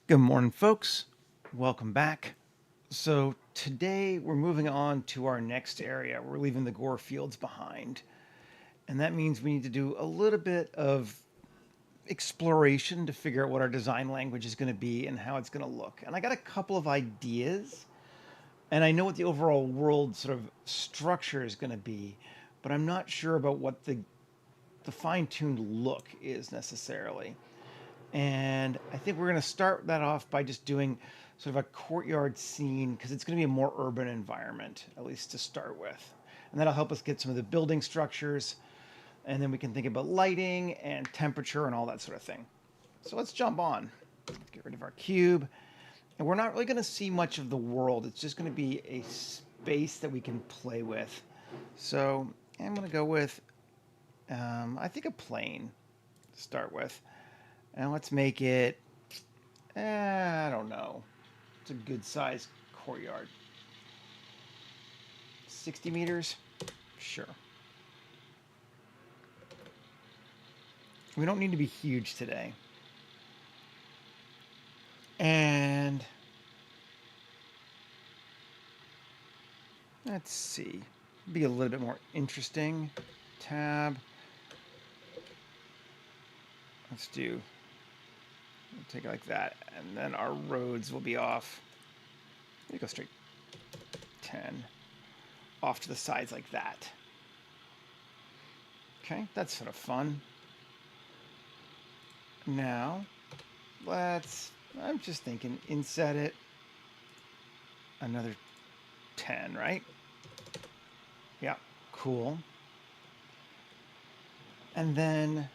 Good morning, folks. Welcome back. So today we're moving on to our next area. We're leaving the gore fields behind. And that means we need to do a little bit of exploration to figure out what our design language is going to be and how it's going to look. And I got a couple of ideas, and I know what the overall world sort of structure is going to be, but I'm not sure about what the fine-tuned look is necessarily. And I think we're going to start that off by just doing sort of a courtyard scene because it's going to be a more urban environment, at least to start with. And that'll help us get some of the building structures. And then we can think about lighting and temperature and all that sort of thing. So let's jump on. Let's get rid of our cube. And we're not really going to see much of the world. It's just going to be a space that we can play with. So I'm going to go with, I think, a plane to start with. And let's make it, I don't know. It's a good size courtyard. 60 meters? Sure. We don't need to be huge today. And let's see. Be a little bit more interesting. Tab. Let's do, we'll take it like that. And then our roads will be off. Let me go straight 10. Off to the sides like that. Okay, that's sort of fun. Now, I'm just thinking, inset it another 10, right? Yeah, cool. And then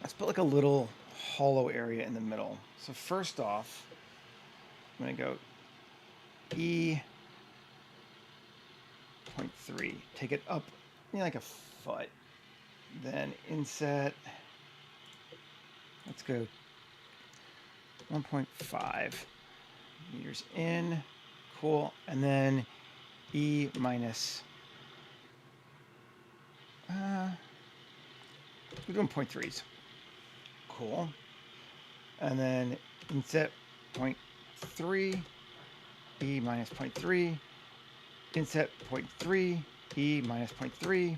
let's put like a little hollow area in the middle. So first off, I'm going to go E.3. Take it up like a foot. Then inset. Let's go 1.5 meters in. Cool. And then E minus. We're doing 0.3s. Cool. And then inset 0.3, E minus 0.3, inset 0.3, E minus 0.3,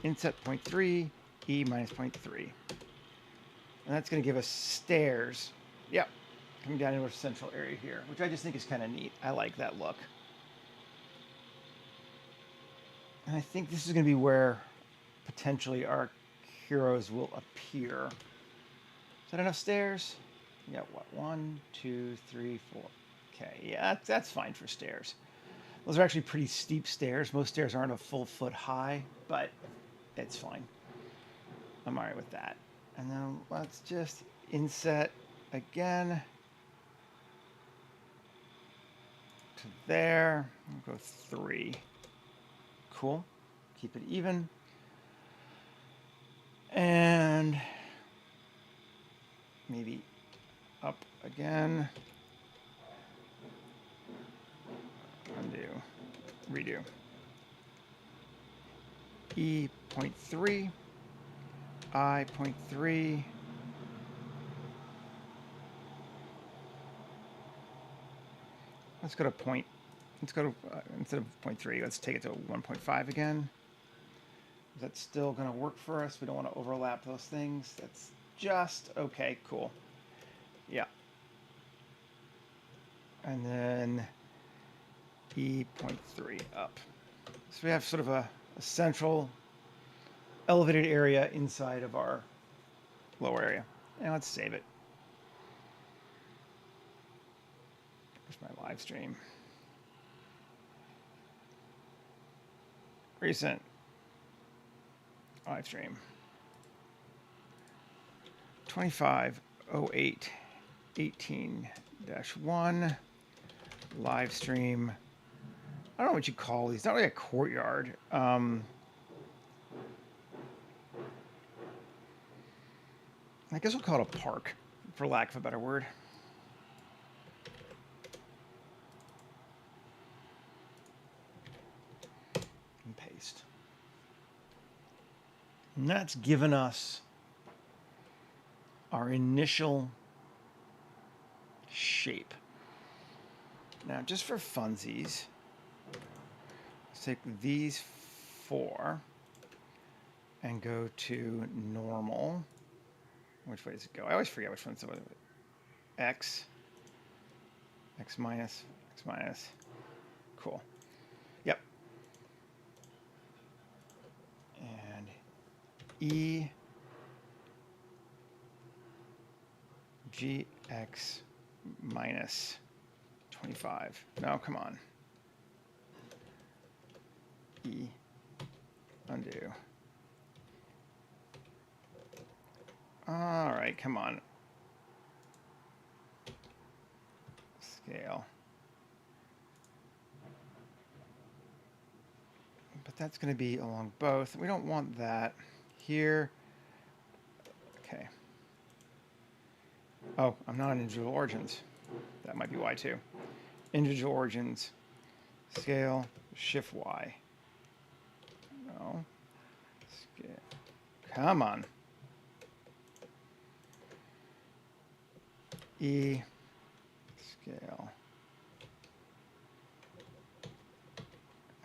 inset 0.3, E minus 0.3. And that's going to give us stairs. Yep. Coming down into a central area here, which I just think is kind of neat. I like that look. And I think this is going to be where potentially our heroes will appear. Is that enough stairs? Yeah, what? 1, 2, 3, 4. Okay, yeah, that's fine for stairs. Those are actually pretty steep stairs. Most stairs aren't a full foot high, but it's fine. I'm all right with that. And then let's just inset again to there. We'll go 3. Cool. Keep it even. And maybe up again. Undo. Redo. E.3. I.3. Let's go to point. Let's go to, instead of 0.3, let's take it to 1.5 again. Is that still going to work for us? We don't want to overlap those things. That's just okay. Cool. Yeah. And then E.3 up. So we have sort of a central elevated area inside of our lower area. And let's save it. There's my live stream. Recent live stream. 250818-1 live stream. I don't know what you call these. Not really a courtyard. I guess we'll call it a park, for lack of a better word. And paste. And that's given us our initial shape. Now, just for funsies, let's take these 4 and go to normal. Which way does it go? I always forget which one's the X. X minus. X minus. Cool. Yep. And E. GX minus 25. No, come on. E. Undo. All right, come on. Scale. But that's going to be along both. We don't want that here. Okay. Oh, I'm not on individual origins. That might be why too. Individual origins. Scale. Shift Y. No. Scale. Come on. E. Scale.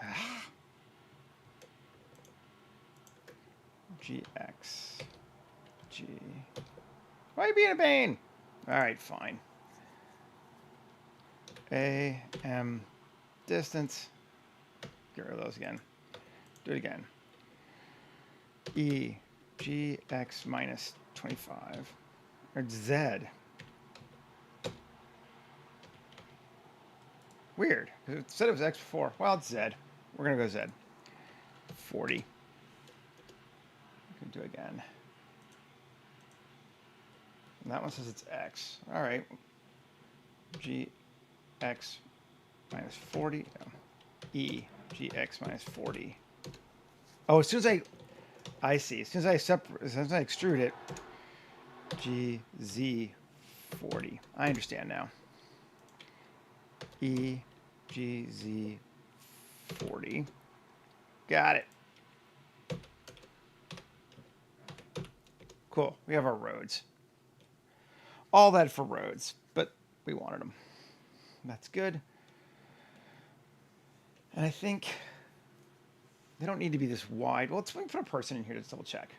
Ah. GX. G. Why are you being a pain? All right, fine. A, M, distance. Get rid of those again. Do it again. E, G, X minus 25. Or Z. Weird, because it said it was X before. Well, it's Z. We're going to go Z. 40. We can do it again. And that one says it's X. All right. G, X minus 40. No. E, G, X minus 40. Oh, as soon as I see. As soon as I extrude it, G, Z, 40. I understand now. E, G, Z, 40. Got it. Cool. We have our roads. All that for roads, but we wanted them. That's good. And I think they don't need to be this wide. Well, let's put a person in here to double check.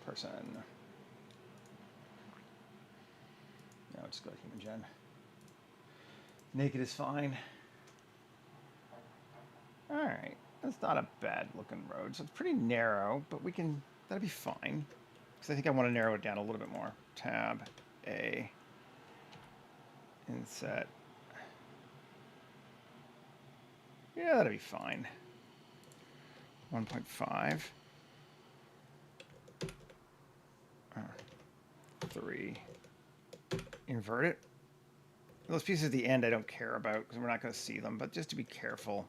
Person. No, just go to human gen. Naked is fine. All right. That's not a bad looking road. So it's pretty narrow, but that'll be fine. Because I think I want to narrow it down a little bit more. Tab, A, inset. Yeah, that'll be fine. 1.5. 3. Invert it. Those pieces at the end I don't care about because we're not going to see them, but just to be careful,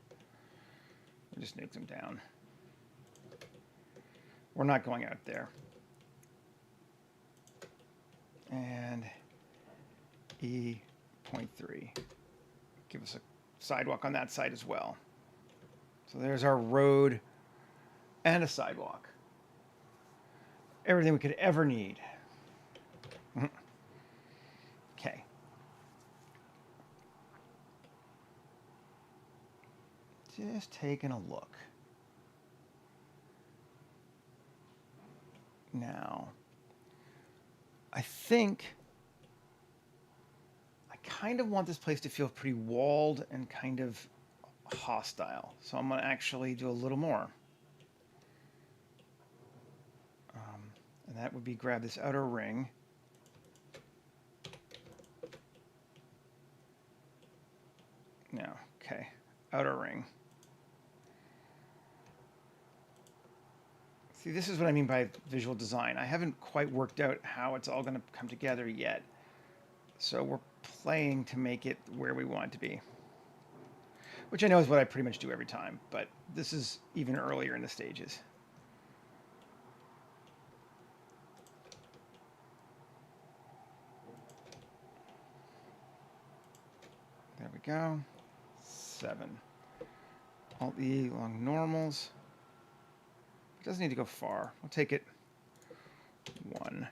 we'll just nuke them down. We're not going out there. And E.3. Give us a sidewalk on that side as well. So there's our road and a sidewalk. Everything we could ever need. Okay. Just taking a look. Now, I think I kind of want this place to feel pretty walled and kind of hostile. So I'm going to actually do a little more. And that would be grab this outer ring. No, okay, outer ring. See, this is what I mean by visual design. I haven't quite worked out how it's all going to come together yet. So we're playing to make it where we want it to be. Which I know is what I pretty much do every time, but this is even earlier in the stages. There we go. 7. Alt-E along normals. It doesn't need to go far. We'll take it 1.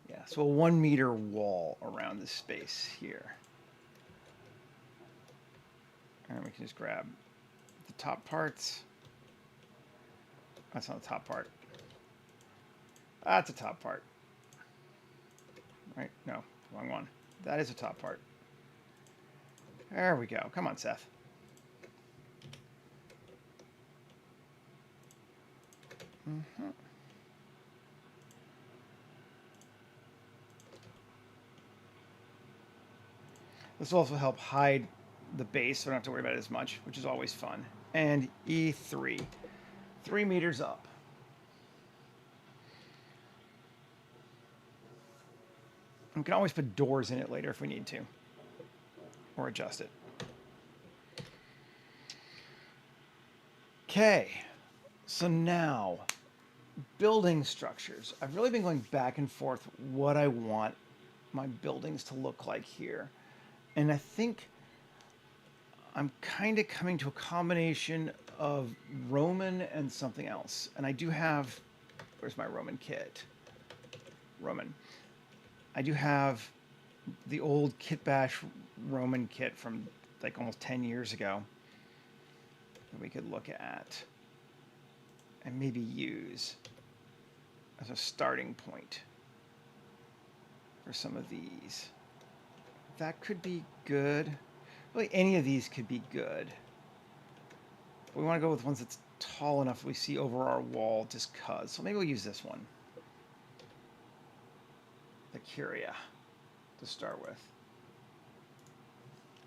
Yeah, so a 1 meter wall around this space here. And we can just grab the top parts. That's not the top part. That's a top part. Right? No, wrong one. That is a top part. There we go. Come on, Seth. Mm-hmm. This will also help hide the base, so I don't have to worry about it as much, which is always fun. And E3. 3 meters up. We can always put doors in it later if we need to. Or adjust it. Okay. So now, building structures. I've really been going back and forth what I want my buildings to look like here. And I think I'm kind of coming to a combination of Roman and something else. And I do have, where's my Roman kit? Roman. I do have the old Kit Bash Roman kit from like almost 10 years ago that we could look at and maybe use as a starting point for some of these. That could be good. Really, any of these could be good. But we want to go with ones that's tall enough we see over our wall just cuz. So maybe we'll use this one. The Curia to start with.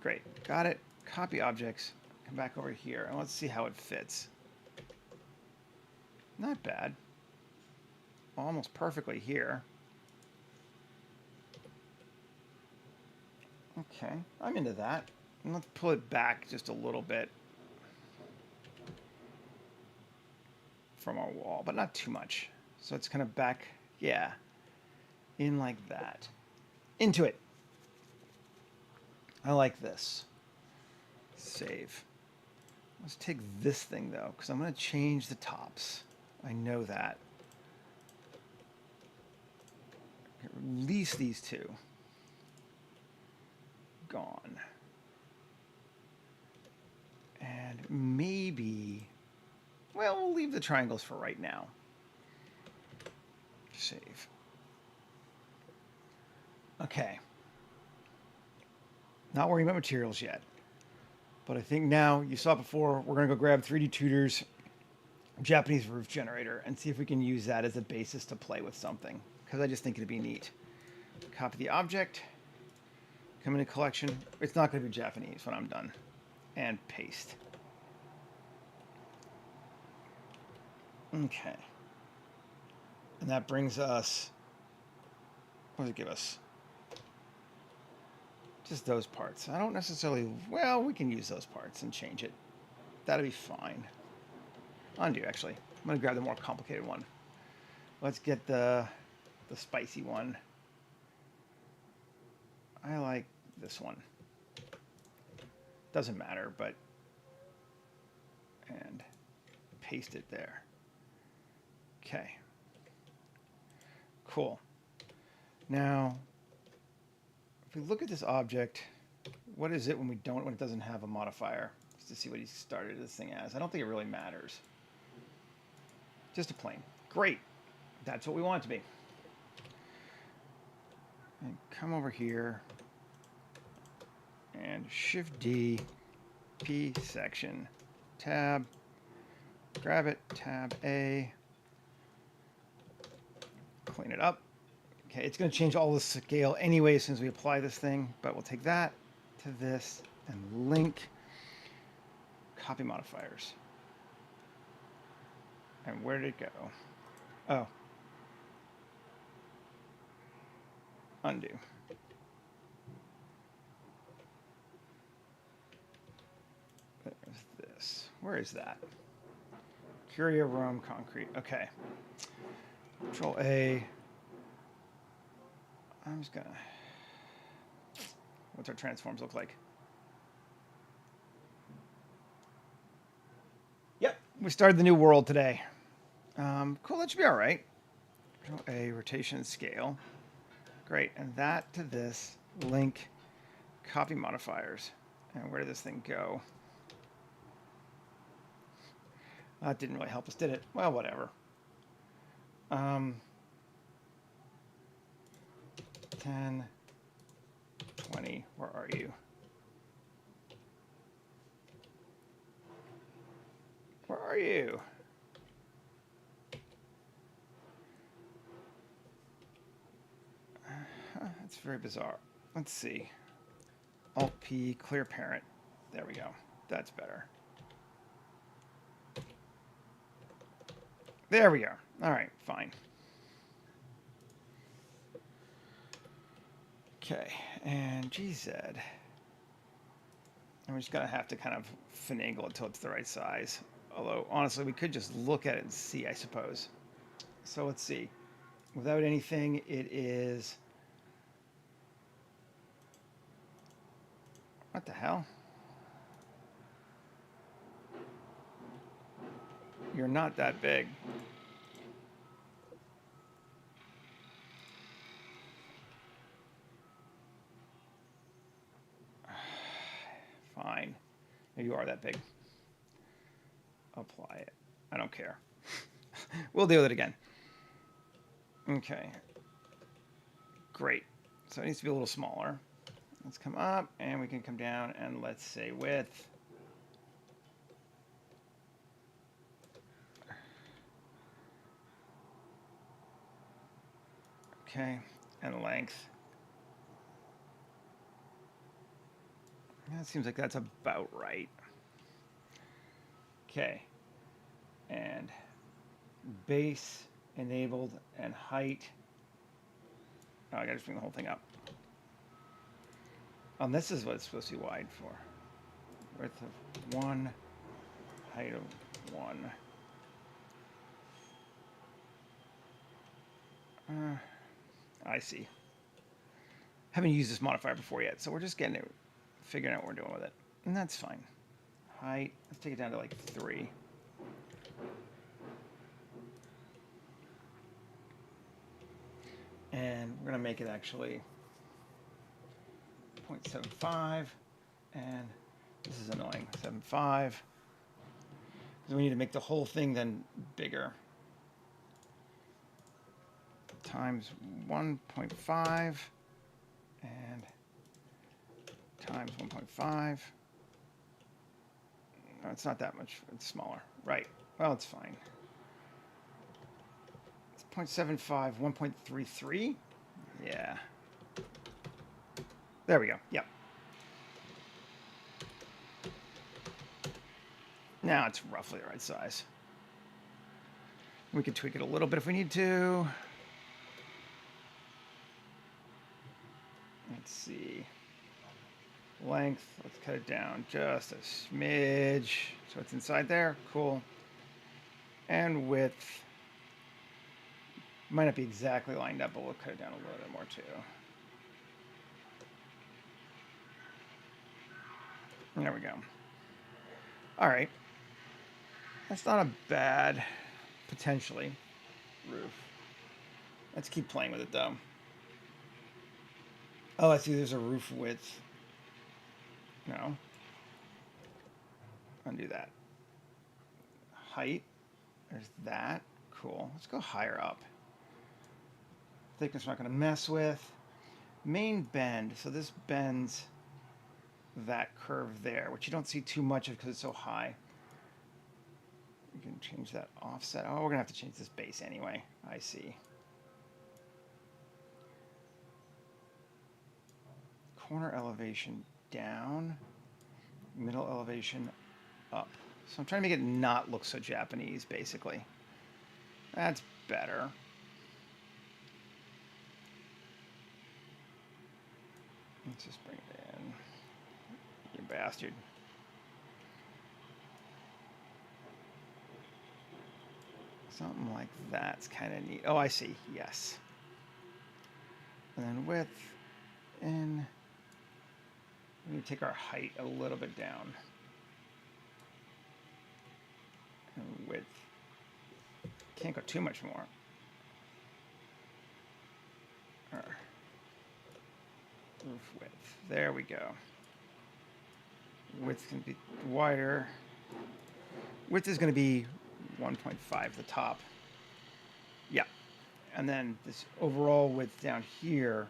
Great. Got it. Copy objects. Come back over here and let's see how it fits. Not bad. Almost perfectly here. Okay, I'm into that. And let's pull it back just a little bit from our wall, but not too much. So it's kind of back, yeah, in like that. Into it. I like this. Save. Let's take this thing though, because I'm going to change the tops. I know that. Release these two. Gone. And maybe, well, we'll leave the triangles for right now. Save. Okay. Not worrying about materials yet. But I think now, you saw it before, we're going to go grab 3D Tutor's Japanese roof generator and see if we can use that as a basis to play with something. Because I just think it'd be neat. Copy the object. Come into collection. It's not going to be Japanese when I'm done. And paste. Okay. And that brings us, what does it give us? Just those parts. I don't necessarily, well, we can use those parts and change it. That'll be fine. Undo, actually. I'm going to grab the more complicated one. Let's get the spicy one. I like this one. Doesn't matter, but, and paste it there. Okay. Cool. Now, if we look at this object, what is it when it doesn't have a modifier? Just to see what he started this thing as. I don't think it really matters. Just a plane. Great. That's what we want it to be. And come over here and Shift D, P section, tab, grab it, tab A, clean it up. Okay, it's going to change all the scale anyway as soon as we apply this thing, but we'll take that to this and link, copy modifiers. And where did it go? Oh. Undo. There's this. Where is that? Curia Rome concrete. Okay. Control A. I'm just gonna. What's our transforms look like? Yep. We started the new world today. Cool, that should be all right. A rotation scale. Great, and that to this, link, copy modifiers. And where did this thing go? That didn't really help us, did it? Well, whatever. 10, 20, where are you? Where are you? That's very bizarre. Let's see. Alt-P, clear parent. There we go. That's better. There we go. All right, fine. Okay, and GZ. And we're just going to have to kind of finagle it till it's the right size. Although, honestly, we could just look at it and see, I suppose. So let's see. Without anything, it is... What the hell? You're not that big. Fine. You are that big. Apply it. I don't care. We'll deal with it again. Okay. Great. So it needs to be a little smaller. Let's come up, and we can come down, and let's say width. Okay, and length. That seems like that's about right. Okay, and base enabled and height. Oh, I gotta just bring the whole thing up. And this is what it's supposed to be wide for. Width of 1, height of 1. I see. Haven't used this modifier before yet, so we're just getting it, figuring out what we're doing with it. And that's fine. Height, let's take it down to like 3. And we're gonna make it actually 0.75, and this is annoying, 7.5, because we need to make the whole thing then bigger. Times 1.5, and times 1.5. No, it's not that much, it's smaller. Right, well, it's fine. It's 0.75, 1.33? Yeah. There we go. Yep. Now it's roughly the right size. We could tweak it a little bit if we need to. Let's see. Length, let's cut it down just a smidge. So it's inside there. Cool. And width. Might not be exactly lined up, but we'll cut it down a little bit more too. There we go. All right. That's not a bad, potentially, roof. Let's keep playing with it, though. Oh, I see there's a roof width. No. Undo that. Height. There's that. Cool. Let's go higher up. Thickness we're not going to mess with. Main bend. So this bends that curve there, which you don't see too much of because it's so high. You can change that offset. Oh, we're gonna have to change this base anyway. I see. Corner elevation down, middle elevation up. So I'm trying to make it not look so Japanese, basically. That's better. Let's just bring it in. You bastard. Something like that's kind of neat. Oh, I see. Yes. And then width in. We need to take our height a little bit down. And Can't go too much more. Roof width. There we go. Width can be wider. Width is going to be 1.5, the top. Yeah. And then this overall width down here,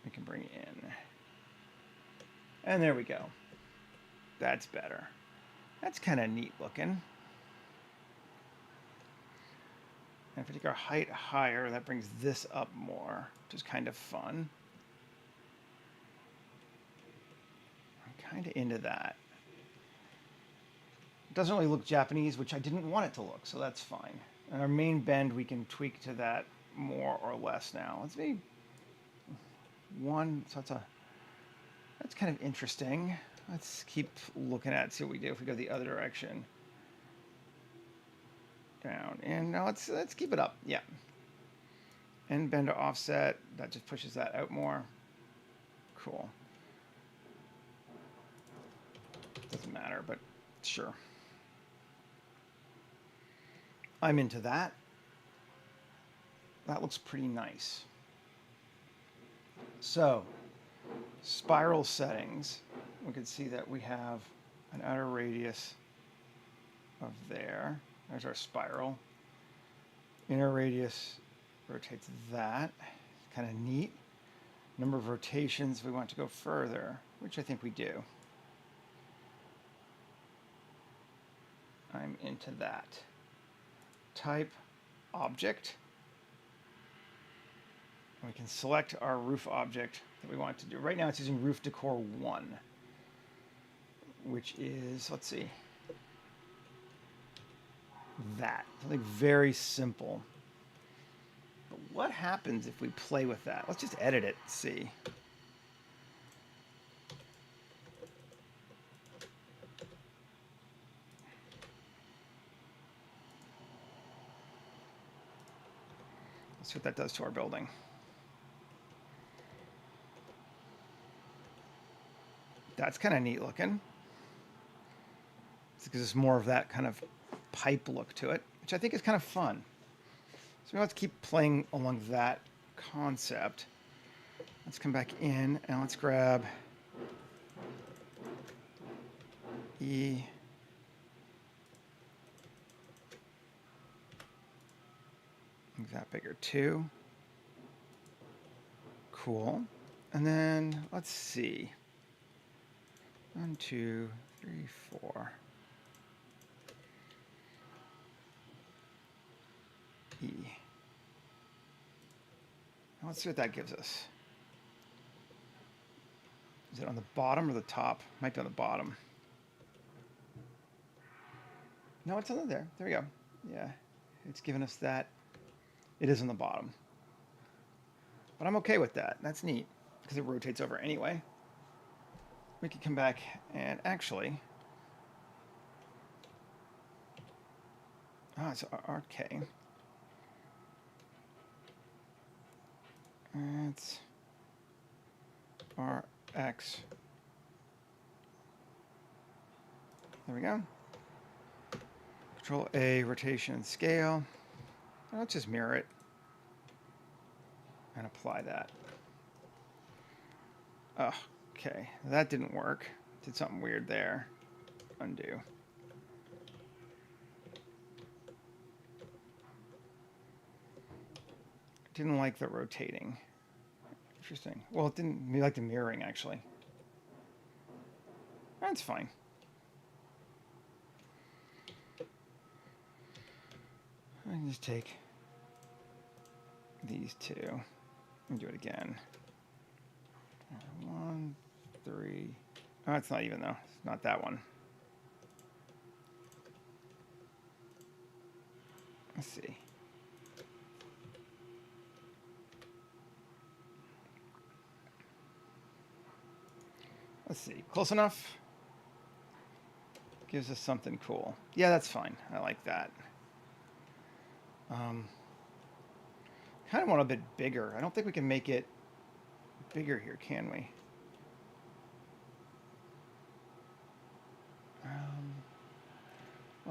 we can bring in. And there we go. That's better. That's kind of neat looking. And if we take our height higher, that brings this up more, which is kind of fun. I'm kind of into that. It doesn't really look Japanese, which I didn't want it to look, so that's fine. And our main bend, we can tweak to that more or less now. Let's be 1, so that's kind of interesting. Let's keep looking at it, see what we do if we go the other direction. Down, and now let's keep it up. Yeah. And bend to offset, that just pushes that out more. Cool. Doesn't matter, but sure. I'm into that. That looks pretty nice. So, spiral settings. We can see that we have an outer radius of there. There's our spiral. Inner radius rotates that. Kind of neat. Number of rotations, we want to go further, which I think we do. I'm into that. Type, object. And we can select our roof object that we want to do. Right now it's using roof decor 1, which is, let's see, that. Something very simple. But what happens if we play with that? Let's just edit it and see. Let's see what that does to our building. That's kind of neat looking. It gives us more of that kind of pipe look to it, which I think is kind of fun. So let's keep playing along that concept. Let's come back in and let's grab E. Make that bigger too. Cool. And then let's see. 1, 2, 3, 4. E. Now let's see what that gives us. Is it on the bottom or the top? Might be on the bottom. No, it's on there. There we go. Yeah, it's giving us that. It is on the bottom. But I'm okay with that. That's neat because it rotates over anyway. We could come back and actually. It's RK. It's RX. There we go. Control A, rotation and scale. Let's just mirror it and apply that. Oh, okay, that didn't work. Did something weird there. Undo. Didn't like the rotating. Interesting. Well, it didn't like the mirroring, actually. That's fine. I can just take these two and do it again. 1, 3. Oh, it's not even though. It's not that one. Let's see. Let's see. Close enough? Gives us something cool. Yeah, that's fine. I like that. Kind of want a bit bigger. I don't think we can make it bigger here, can we?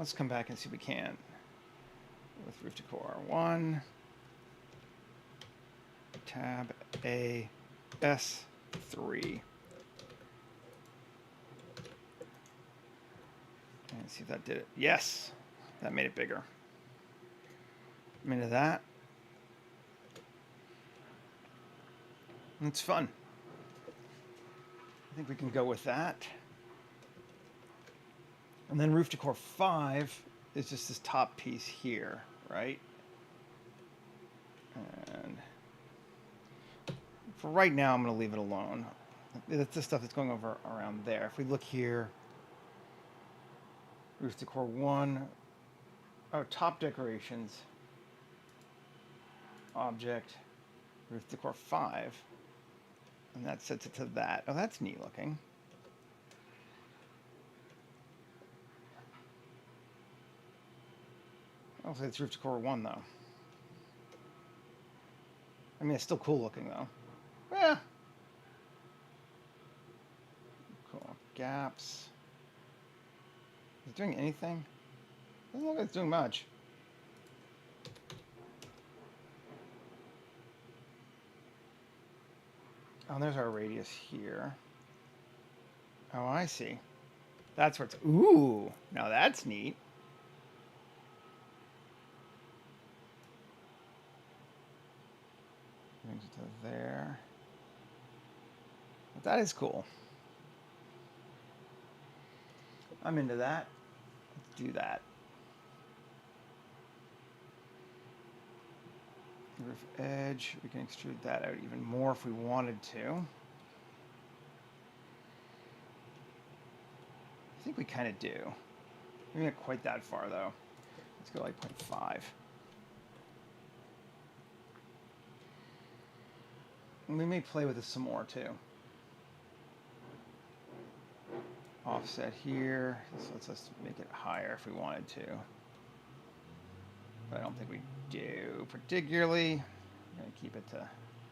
Let's come back and see if we can. With roof decor 1, tab A, S3. And see if that did it. Yes, that made it bigger. I'm into that. It's fun. I think we can go with that. And then roof decor 5 is just this top piece here, right? And for right now, I'm going to leave it alone. That's the stuff that's going over around there. If we look here, roof decor 1, oh, top decorations, object, roof decor 5, and that sets it to that. Oh, that's neat looking. I'll say it's roof decor 1 though. I mean, it's still cool looking though. Yeah. Cool. Gaps. Is it doing anything? Doesn't look like it's doing much. Oh, there's our radius here. Oh, I see. That's where it's... Ooh! Now that's neat. Brings it to there. But that is cool. I'm into that. Let's do that. Roof edge. We can extrude that out even more if we wanted to. I think we kind of do. Maybe not quite that far though. Let's go like 0.5. And we may play with this some more too. Offset here. This lets us make it higher if we wanted to. But I don't think we do particularly. I'm going to keep it to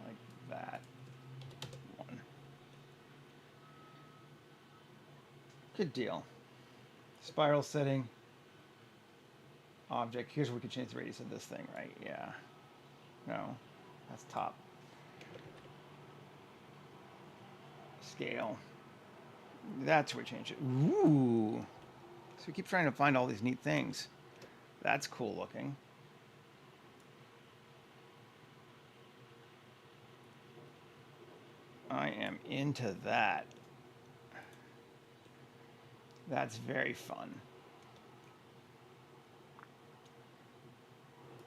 like that. 1. Good deal. Spiral setting. Object. Here's where we can change the radius of this thing, right? Yeah. No. That's top. Scale. That's where we change it. Ooh. So we keep trying to find all these neat things. That's cool looking. I am into that. That's very fun.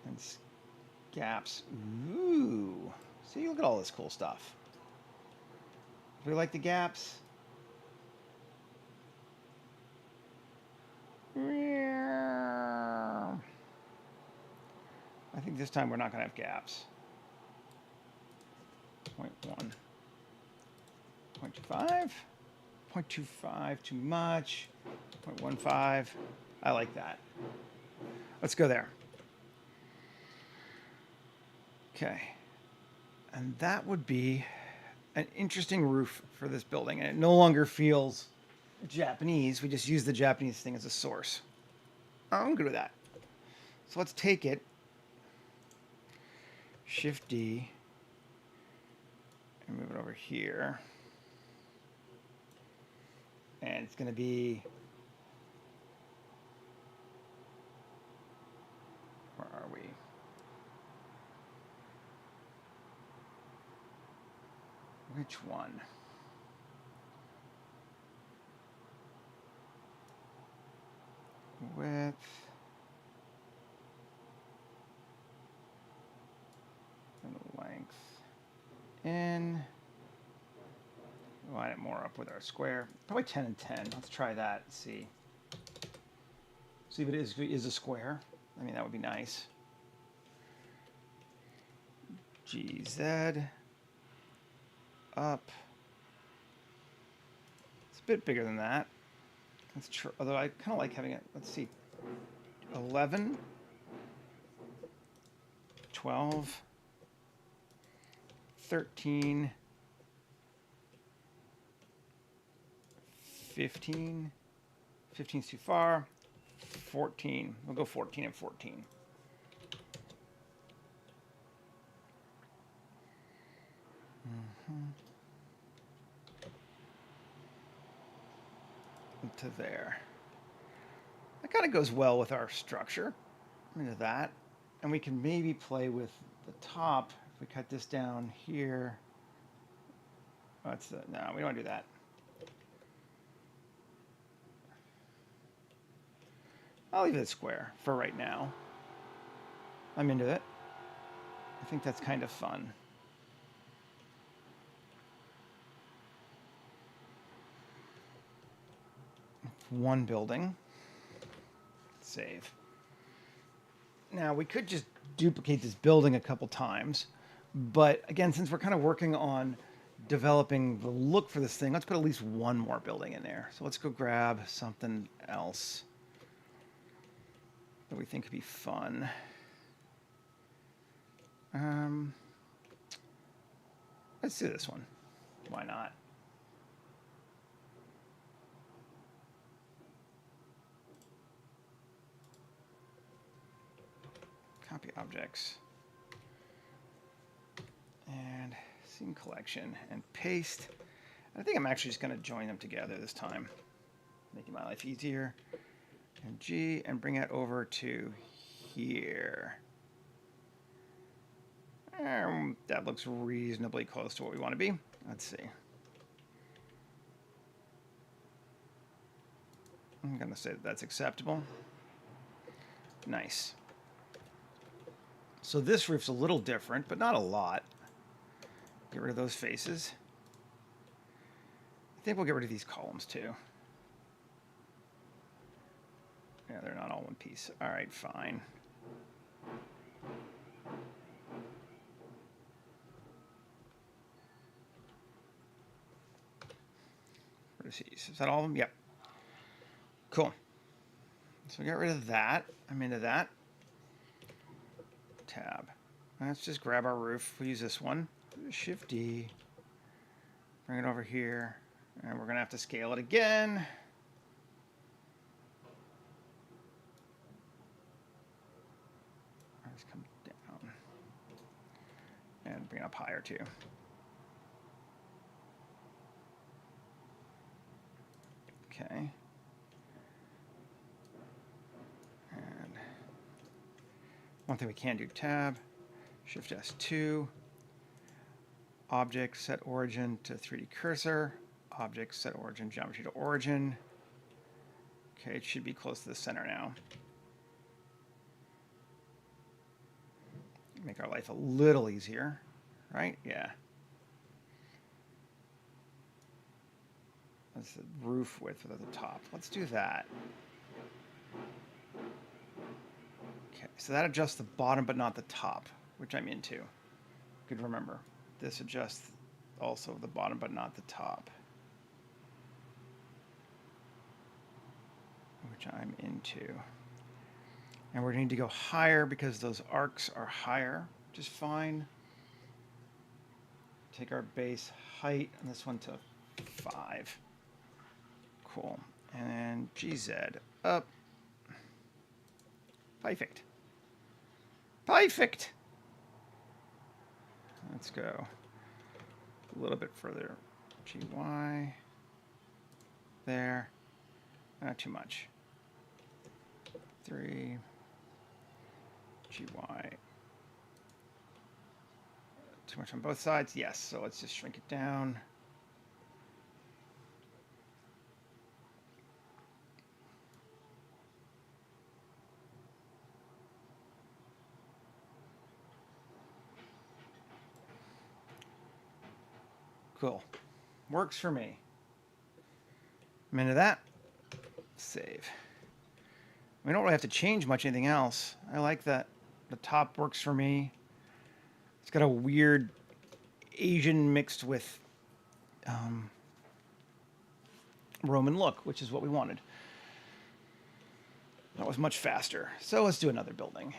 And gaps. Ooh. See, look at all this cool stuff. Do we like the gaps? I think this time we're not going to have gaps. 0.1. 0.25. 0.25 too much. 0.15. I like that. Let's go there. Okay. And that would be an interesting roof for this building. And it no longer feels Japanese. We just use the Japanese thing as a source. I'm good with that. So let's take it. Shift D. And move it over here. And it's going to be... Where are we? Which one? Width. And the length. In. Line it more up with our square. Probably 10 and 10. Let's try that and see. See if it is a square. I mean, that would be nice. GZ. Up. It's a bit bigger than that. Let's try, although I kind of like having it. Let's see. 11. 12. 13. 15. 15's too far. 14. We'll go 14 and 14. To there. That kind of goes well with our structure. Into that. And we can maybe play with the top. If we cut this down here. Oh, no, we don't want to do that. I'll leave it square for right now. I'm into it. I think that's kind of fun. One building. Save. Now, we could just duplicate this building a couple times. But again, since we're kind of working on developing the look for this thing, let's put at least one more building in there. So let's go grab something else that we think could be fun. Let's do this one. Why not? Copy objects. And scene collection and paste. I think I'm actually just going to join them together this time, making my life easier. And G, and bring it over to here. That looks reasonably close to what we want to be. Let's see. I'm going to say that's acceptable. Nice. So this roof's a little different, but not a lot. Get rid of those faces. I think we'll get rid of these columns too. Yeah, they're not all one piece. All right, fine. Is that all of them? Yep. Cool. So we got rid of that. I'm into that. Tab. Let's just grab our roof. We'll use this one. Shift D. Bring it over here. And we're going to have to scale it again. Let's come down. And bring it up higher too. Okay. And one thing we can do, tab, Shift S2, object, set origin to 3D cursor, object, set origin, geometry to origin. Okay, it should be close to the center now. Make our life a little easier, right? Yeah. That's the roof width at the top. Let's do that. Okay, so that adjusts the bottom but not the top, which I'm into. Good, remember. This adjusts also the bottom but not the top, which I'm into. And we're going to need to go higher because those arcs are higher, which is fine. Take our base height and this one to 5. Cool. And then GZ up. Perfect. Perfect. Let's go a little bit further. GY. There. Not too much. 3. GY. Too much on both sides? Yes. So let's just shrink it down. Cool. Works for me. I'm into that. Save. We don't really have to change much anything else. I like that. The top works for me. It's got a weird Asian mixed with Roman look, which is what we wanted. That was much faster. So let's do another building.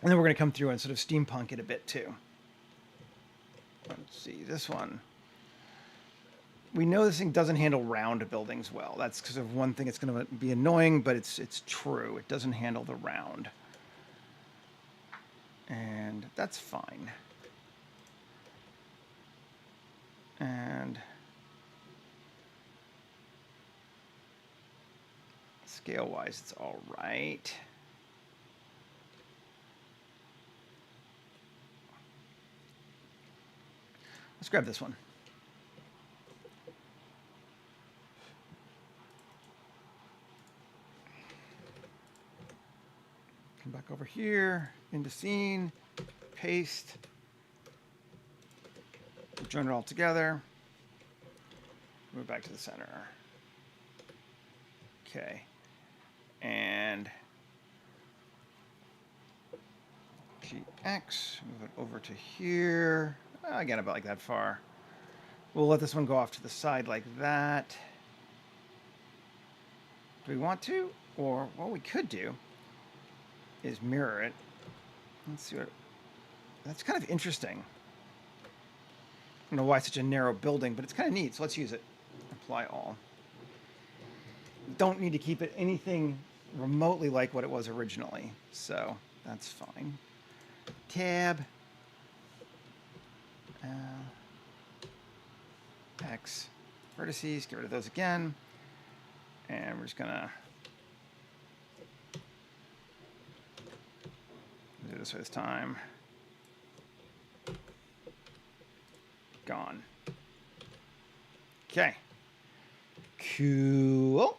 And then we're going to come through and sort of steampunk it a bit too. Let's see, this one. we know this thing doesn't handle round buildings well. That's because of one thing. It's going to be annoying, but it's true. It doesn't handle the round. And that's fine. And scale-wise, it's all right. Let's grab this one. Come back over here, into scene, paste, join it all together, move back to the center. Okay, and GX, move it over to here. Again, about like that far. We'll let this one go off to the side like that. Do we want to? Or what we could do is mirror it. Let's see what... That's kind of interesting. I don't know why it's such a narrow building, but it's kind of neat, so let's use it. Apply all. Don't need to keep it anything remotely like what it was originally, so that's fine. Tab. X. Vertices, get rid of those again. And we're just gonna do this this time. Gone. Okay. Cool.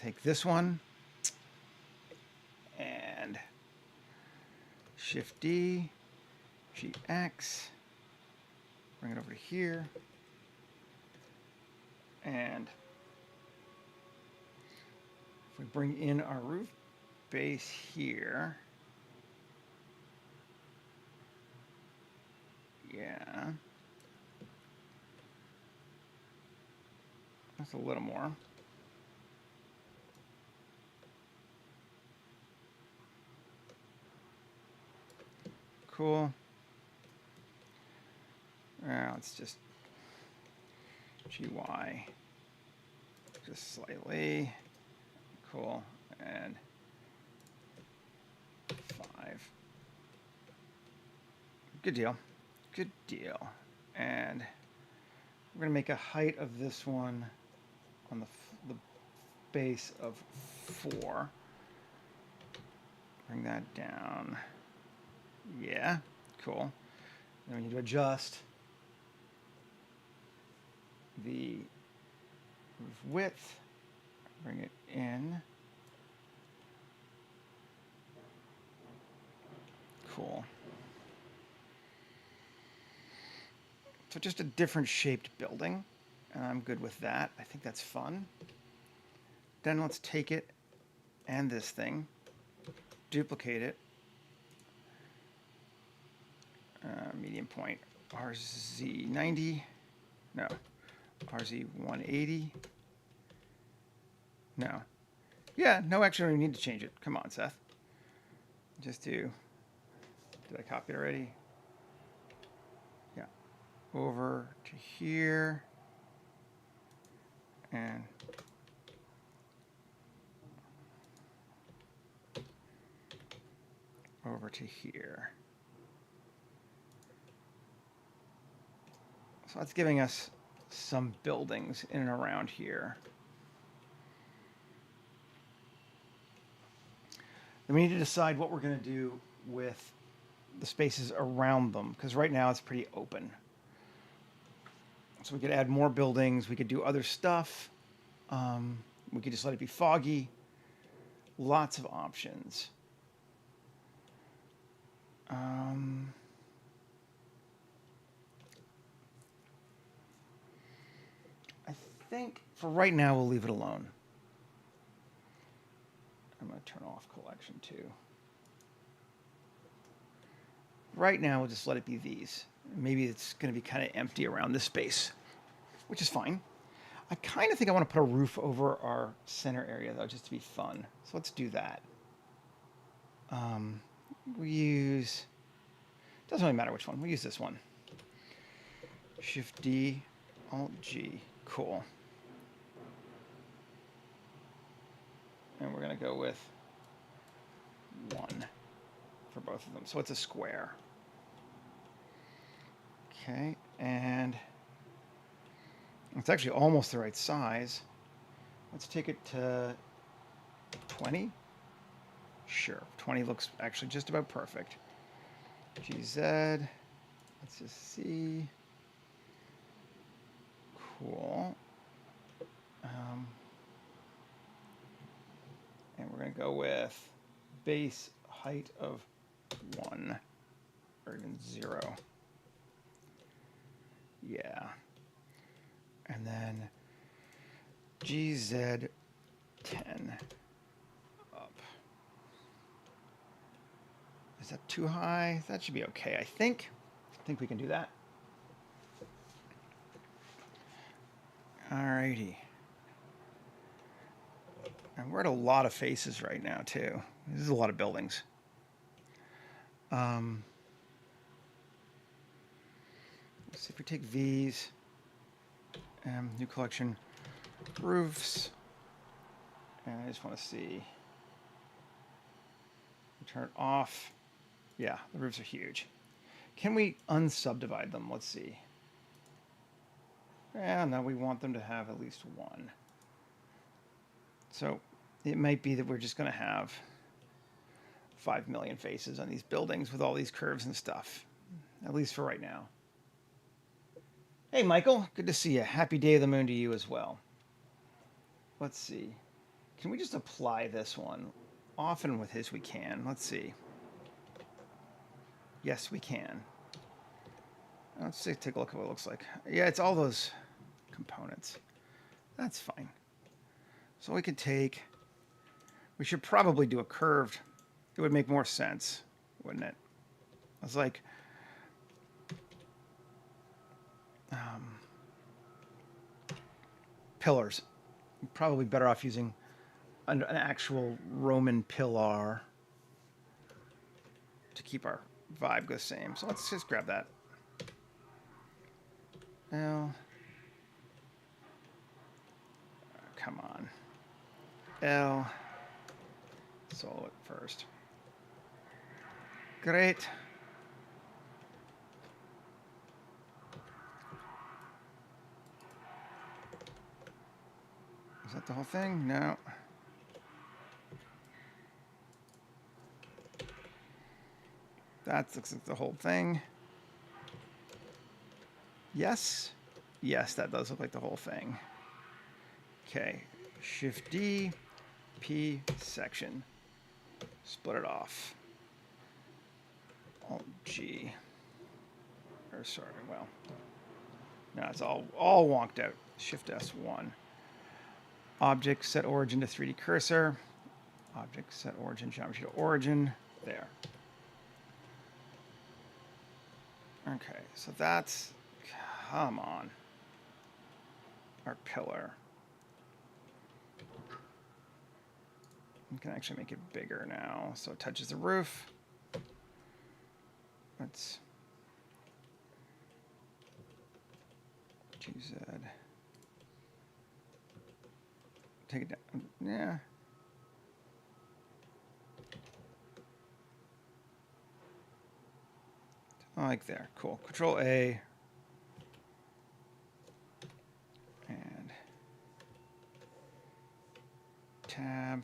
Take this one and Shift D, GX, bring it over to here, and if we bring in our roof base here, yeah, that's a little more. Cool. Now it's just GY, just slightly. Cool. And 5. Good deal. Good deal. And we're going to make a height of this one on the base of 4. Bring that down. Yeah, cool. Then we need to adjust the roof width, bring it in. Cool. So just a different shaped building, and I'm good with that. I think that's fun. Then let's take it and this thing, duplicate it. Median point RZ90, no, RZ180, no. Yeah, no, actually, we need to change it. Come on, Seth. Just did I copy it already? Yeah, over to here, and over to here. So that's giving us some buildings in and around here. Then we need to decide what we're going to do with the spaces around them, because right now it's pretty open. So we could add more buildings, we could do other stuff, we could just let it be foggy. Lots of options. I think for right now we'll leave it alone. I'm going to turn off collection too. Right now we'll just let it be these. Maybe it's going to be kind of empty around this space, which is fine. I kind of think I want to put a roof over our center area though, just to be fun. So let's do that. We use, doesn't really matter which one, we use this one. Shift D Alt-G. Cool. And we're going to go with 1 for both of them. So it's a square. Okay, and it's actually almost the right size. Let's take it to 20. Sure, 20 looks actually just about perfect. GZ, let's just see. Cool. And we're going to go with base height of 1 or even 0. Yeah. And then GZ 10 up. Is that too high? That should be okay, I think. I think we can do that. Alrighty. And we're at a lot of faces right now, too. This is a lot of buildings. Let's see if we take these. New collection. Roofs. And I just want to see. Turn it off. Yeah, the roofs are huge. Can we unsubdivide them? Let's see. Yeah, no, we want them to have at least 1. So it might be that we're just going to have 5 million faces on these buildings with all these curves and stuff, at least for right now. Hey, Michael, good to see you. Happy Day of the Moon to you as well. Let's see. Can we just apply this one? Often with his we can. Let's see. Yes, we can. Let's take a look at what it looks like. Yeah, it's all those components. That's fine. So we could take... We should probably do a curved. It would make more sense, wouldn't it? It's like... pillars. Probably better off using an actual Roman pillar to keep our vibe the same. So let's just grab that. L. Come on. L. Solo it first. Great. Is that the whole thing? No. That looks like the whole thing. Yes. Yes, that does look like the whole thing. Okay. Shift D, P, section. Split it off. Alt G. Or sorry, well. No, it's all wonked out. Shift S1. Object, set origin to 3D cursor. Object, set origin, geometry to origin. There. Okay, so that's, come on, our pillar. We can actually make it bigger now, so it touches the roof. Let's GZ. Take it down. Yeah. Like there. Cool. Control A. And tab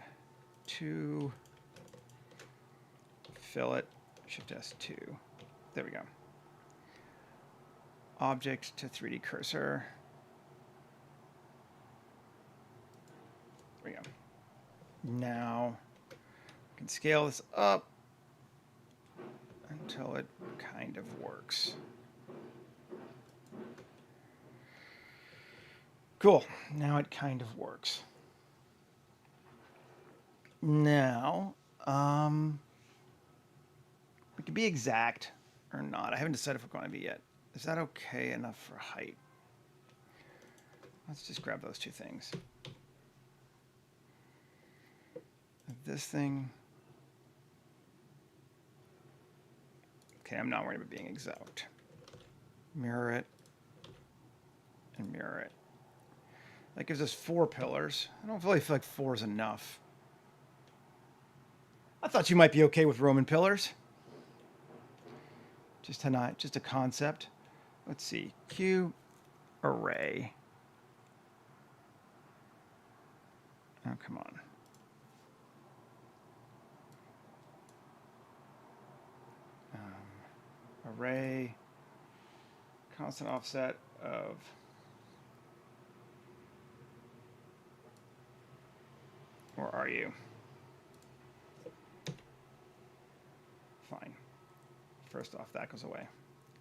2. Fill it. Shift S2. There we go. Object to 3D cursor. There we go. Now we can scale this up until it kind of works. Cool. Now it kind of works. Now, we could be exact or not. I haven't decided if we're going to be yet. Is that okay enough for height? Let's just grab those two things. This thing. Okay, I'm not worried about being exact. Mirror it. and mirror it. That gives us 4 pillars. I don't really feel like 4 is enough. I thought you might be okay with Roman pillars. Just a concept. Let's see. Q array. Oh, come on. Array. Constant offset of where are you? Fine. First off, that goes away.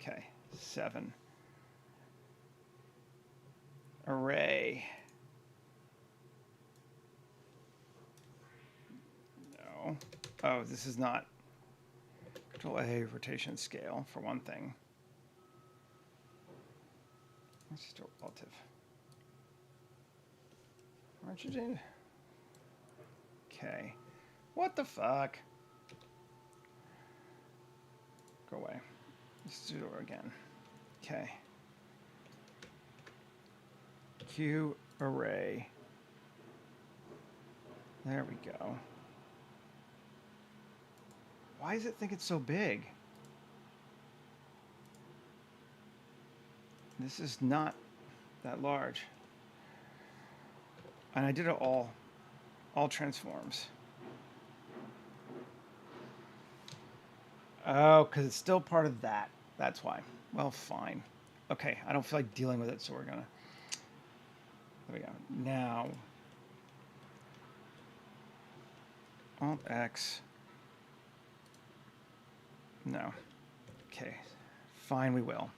Okay, 7. Array. No. Oh, this is not. Control A, rotation scale, for one thing. Let's just do relative. Aren't you doing? Okay. What the fuck? Go away. Let's do it again. Okay. Q array. There we go. Why does it think it's so big? This is not that large. And I did it all transforms. Oh, because it's still part of that. That's why. Well, fine. Okay, I don't feel like dealing with it, so we're gonna. There we go. Now, Alt X. No. Okay. Fine, we will.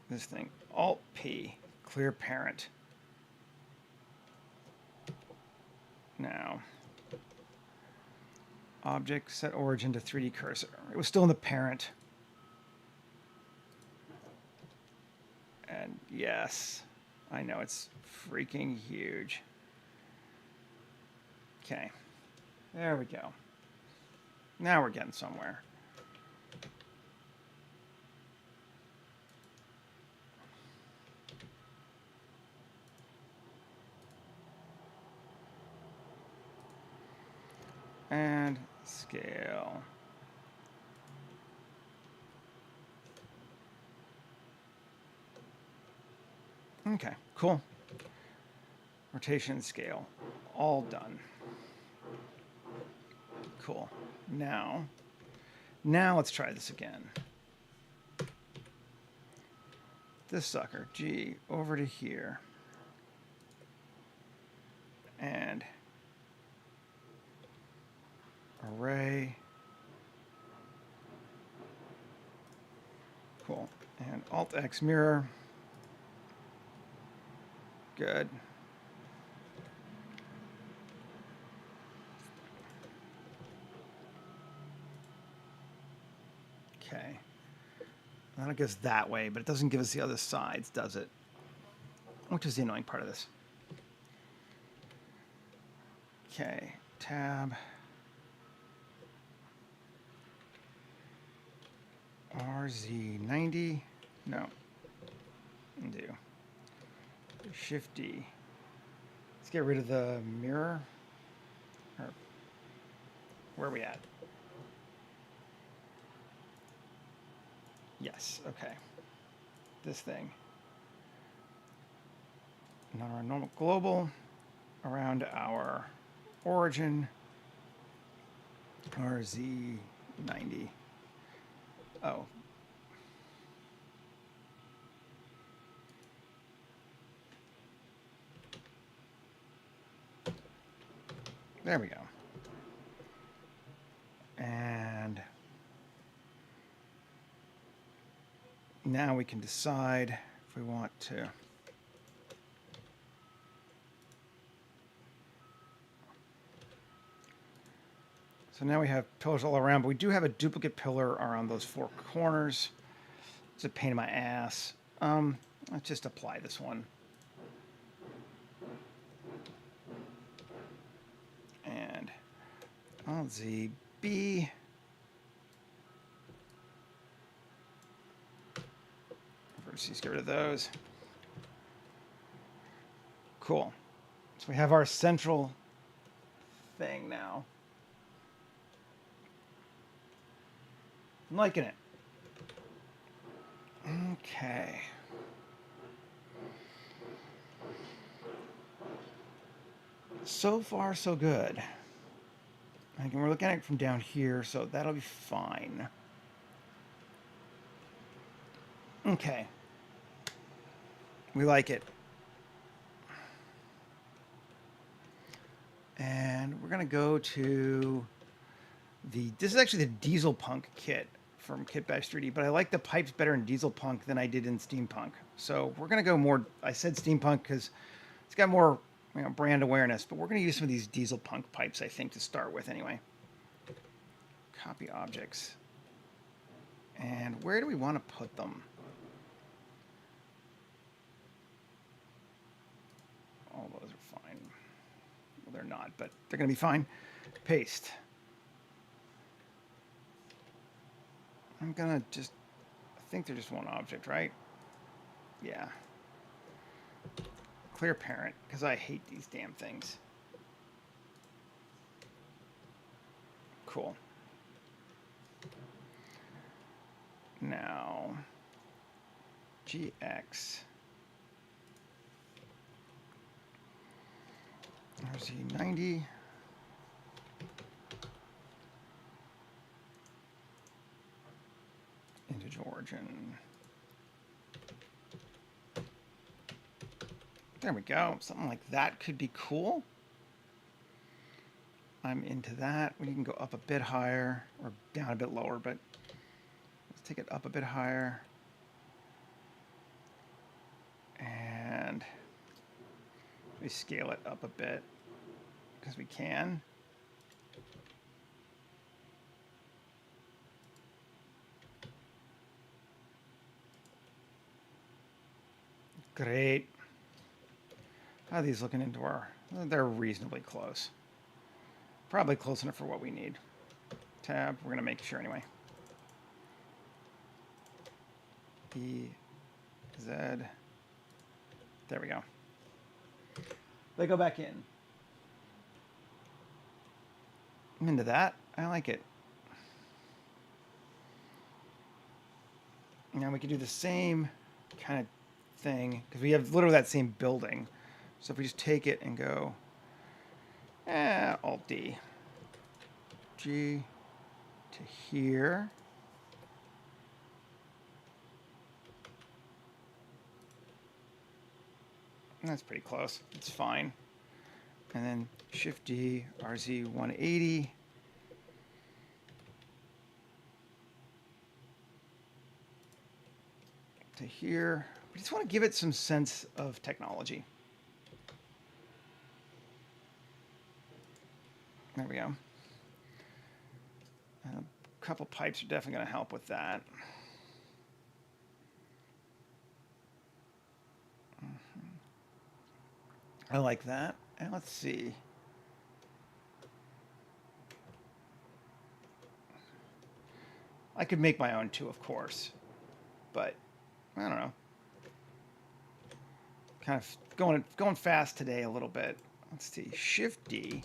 This thing. Alt P. Clear parent. Now. Object set origin to 3D cursor. It was still in the parent. And yes, I know it's freaking huge. Okay. There we go. Now we're getting somewhere. And scale. Okay, cool. Rotation scale. All done. Cool. Now let's try this again. This sucker, G, over to here. And array. Cool. And Alt X mirror. Good. Okay. That'll get us that way, but it doesn't give us the other sides, does it? Which is the annoying part of this. Okay. Tab. RZ90. No. Undo. Shift D. Let's get rid of the mirror. Or where are we at? Yes, okay. This thing. Not our normal global. Around our origin. RZ90. Oh. There we go. And now we can decide if we want to. So now we have pillars all around, but we do have a duplicate pillar around those 4 corners. It's a pain in my ass. Let's just apply this one. And Alt Z, B. vertices, get rid of those. Cool. So we have our central thing now. I'm liking it. Okay. So far, so good. And we're looking at it from down here, so that'll be fine. Okay. We like it. And we're going to go to this is actually the Steampunk kit from Kitbash 3D, but I like the pipes better in Steampunk than I did in Steampunk. So we're going to go more, I said Steampunk because it's got more brand awareness, but we're going to use some of these Steampunk pipes, I think, to start with anyway. Copy objects. And where do we want to put them? All those are fine. Well, they're not, but they're going to be fine. Paste. I'm going to just, I think they're just one object, right? Yeah. Clear parent, because I hate these damn things. Cool. Now, GX. RZ90. Integer origin. There we go. Something like that could be cool. I'm into that. We can go up a bit higher or down a bit lower, but let's take it up a bit higher. And we scale it up a bit because we can. Great. How are these looking into our... They're reasonably close. Probably close enough for what we need. Tab, we're going to make sure anyway. E, Z. There we go. They go back in. I'm into that. I like it. Now we can do the same kind of thing because we have literally that same building. So if we just take it and go Alt D, G to here. And that's pretty close. It's fine. And then Shift D, RZ 180. To here. We just want to give it some sense of technology. There we go. A couple pipes are definitely going to help with that. I like that. And let's see. I could make my own too, of course. But I don't know. Kind of going fast today a little bit. Let's see. Shift D.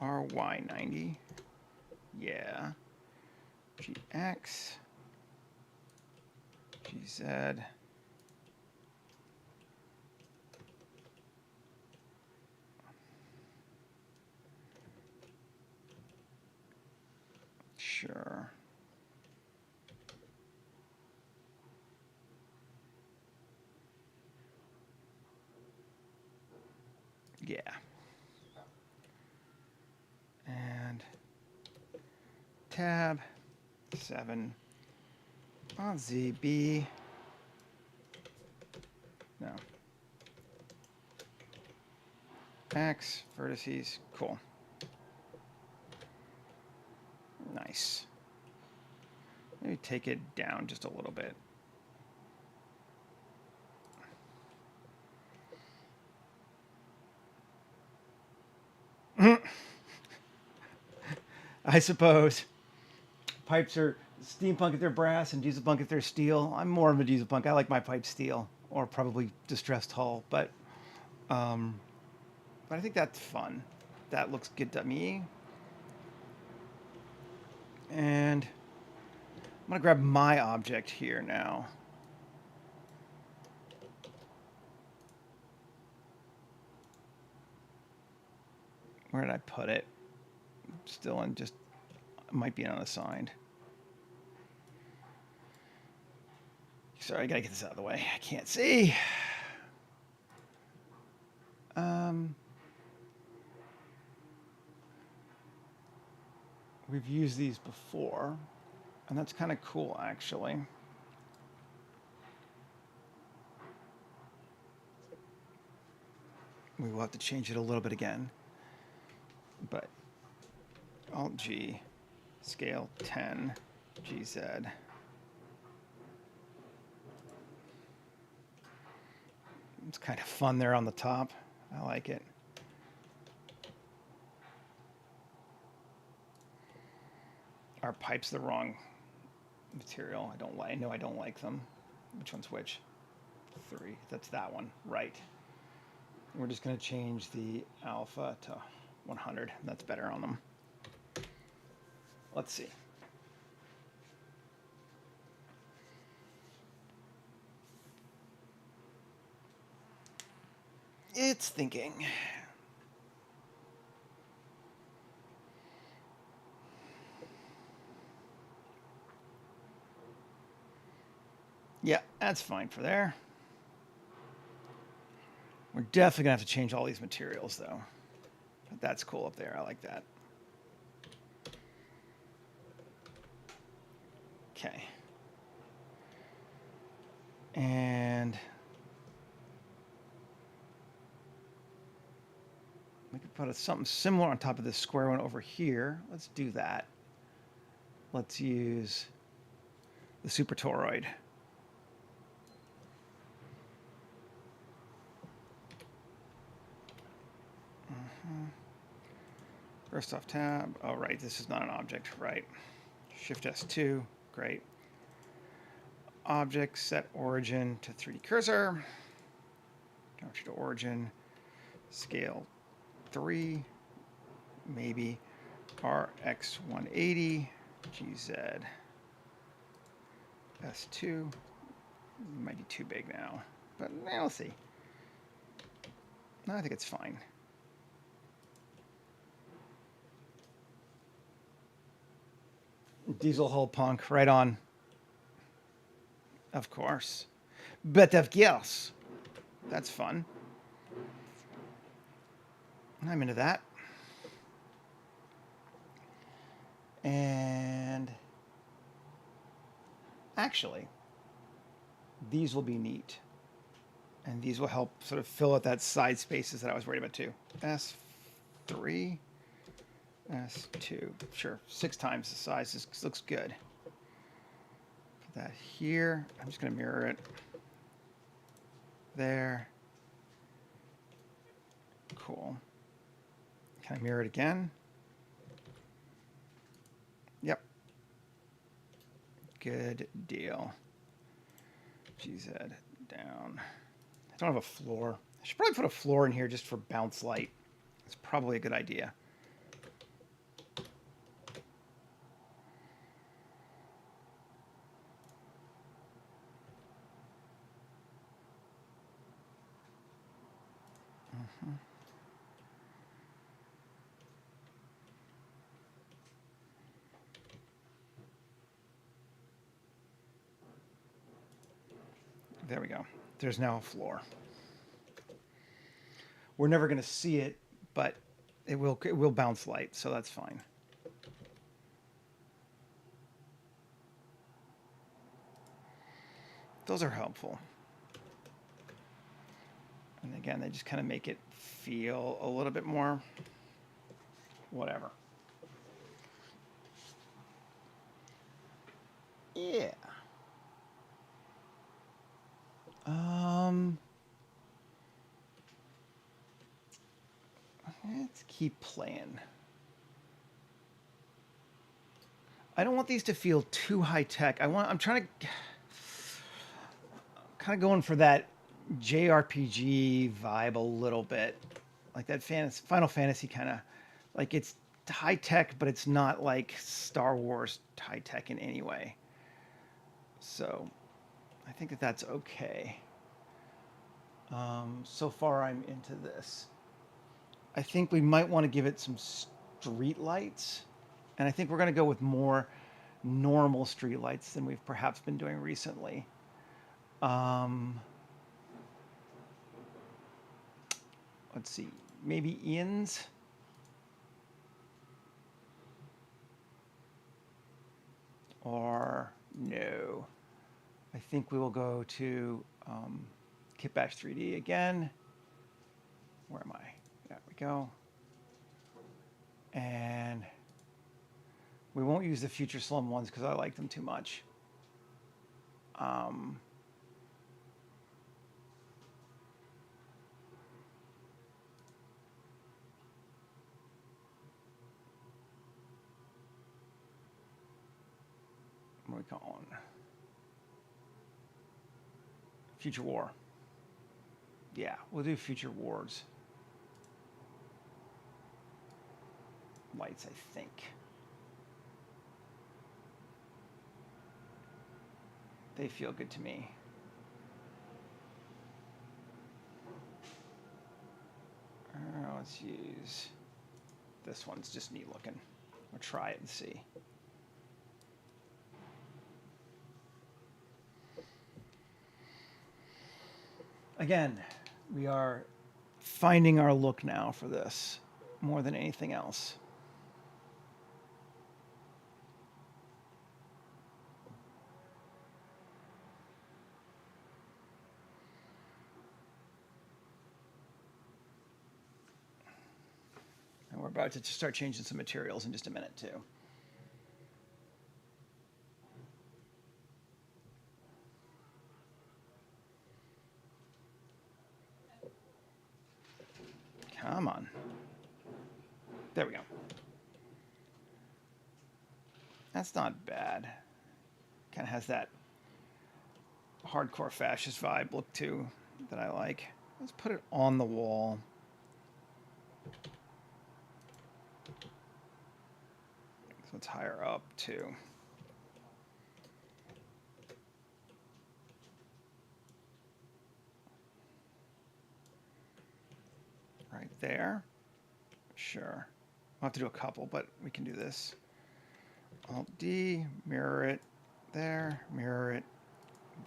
RY90. Yeah. GX. GZ. Sure. Yeah. And tab 7 on ZB. No. X vertices. Cool. Nice. Maybe take it down just a little bit. I suppose pipes are Steampunk if they're brass and Dieselpunk if they're steel. I'm more of a Dieselpunk. I like my pipe steel or probably distressed hull, but I think that's fun. That looks good to me. And I'm going to grab my object here now. Where did I put it? Still in just, might be unassigned. Sorry, I gotta get this out of the way. I can't see. We've used these before, and that's kind of cool, actually. We will have to change it a little bit again, but Alt G, scale 10, GZ. It's kind of fun there on the top. I like it. Our pipe's the wrong material. I don't like. I know I don't like them. Which one's which? 3. That's that one. Right. We're just going to change the alpha to 100. That's better on them. Let's see. It's thinking. Yeah, that's fine for there. We're definitely going to have to change all these materials, though. But that's cool up there. I like that. Okay. And we could put something similar on top of this square one over here. Let's do that. Let's use the super toroid. First off tab. Oh, right. This is not an object. Right. Shift S2. Great. Object, set origin to 3D cursor. Capture to origin. Scale 3. Maybe. RX180. GZ. S2. Might be too big now. But we'll see. No, I think it's fine. Diesel hull punk, right on. Of course. But of course. That's fun. I'm into that. And actually, these will be neat. And these will help sort of fill out that side spaces that I was worried about too. S3. S2, sure, 6 times the size. This looks good. Put that here. I'm just going to mirror it. There. Cool. Can I mirror it again? Yep. Good deal. GZ down. I don't have a floor. I should probably put a floor in here just for bounce light. It's probably a good idea. There we go. There's now a floor. We're never going to see it, but it will bounce light, so that's fine. Those are helpful. And again, they just kind of make it feel a little bit more whatever. Yeah. Let's keep playing. I don't want these to feel too high tech. I'm trying to kind of going for that JRPG vibe a little bit, like that Final Fantasy kind of, like it's high tech, but it's not like Star Wars high tech in any way. So I think that that's okay. So far, I'm into this. I think we might want to give it some street lights, and I think we're going to go with more normal street lights than we've perhaps been doing recently. Um, let's see, maybe Ian's. Or no. I think we will go to Kitbash 3D again. Where am I? There we go. And we won't use the Future Slum ones because I like them too much. What are we calling? Future War. Yeah, we'll do Future Wars. Lights, I think. They feel good to me. Let's use this one's just neat looking. We'll try it and see. Again, we are finding our look now for this more than anything else. And we're about to start changing some materials in just a minute too. Come on. There we go. That's not bad. Kind of has that hardcore fascist vibe look too that I like. Let's put it on the wall. So it's higher up too. Right there. Sure. I'll have to do a couple, but we can do this. Alt D, mirror it there, mirror it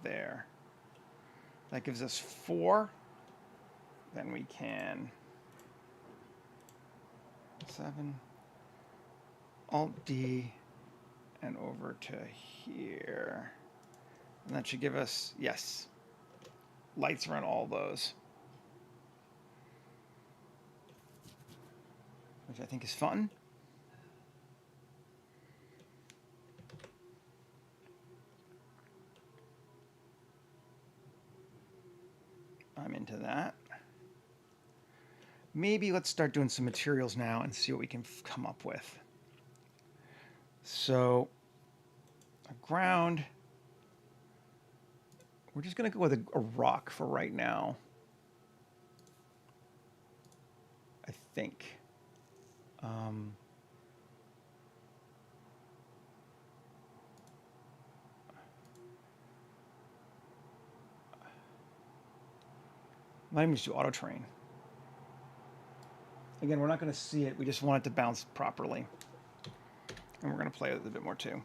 there. That gives us 4. Then we can 7, Alt D, and over to here. And that should give us, yes, lights around all those. Which I think is fun. I'm into that. Maybe let's start doing some materials now and see what we can come up with. So, a ground. We're just going to go with a rock for right now. I think. Might even just do auto train. Again, we're not going to see it. We just want it to bounce properly. And we're going to play with it a bit more too.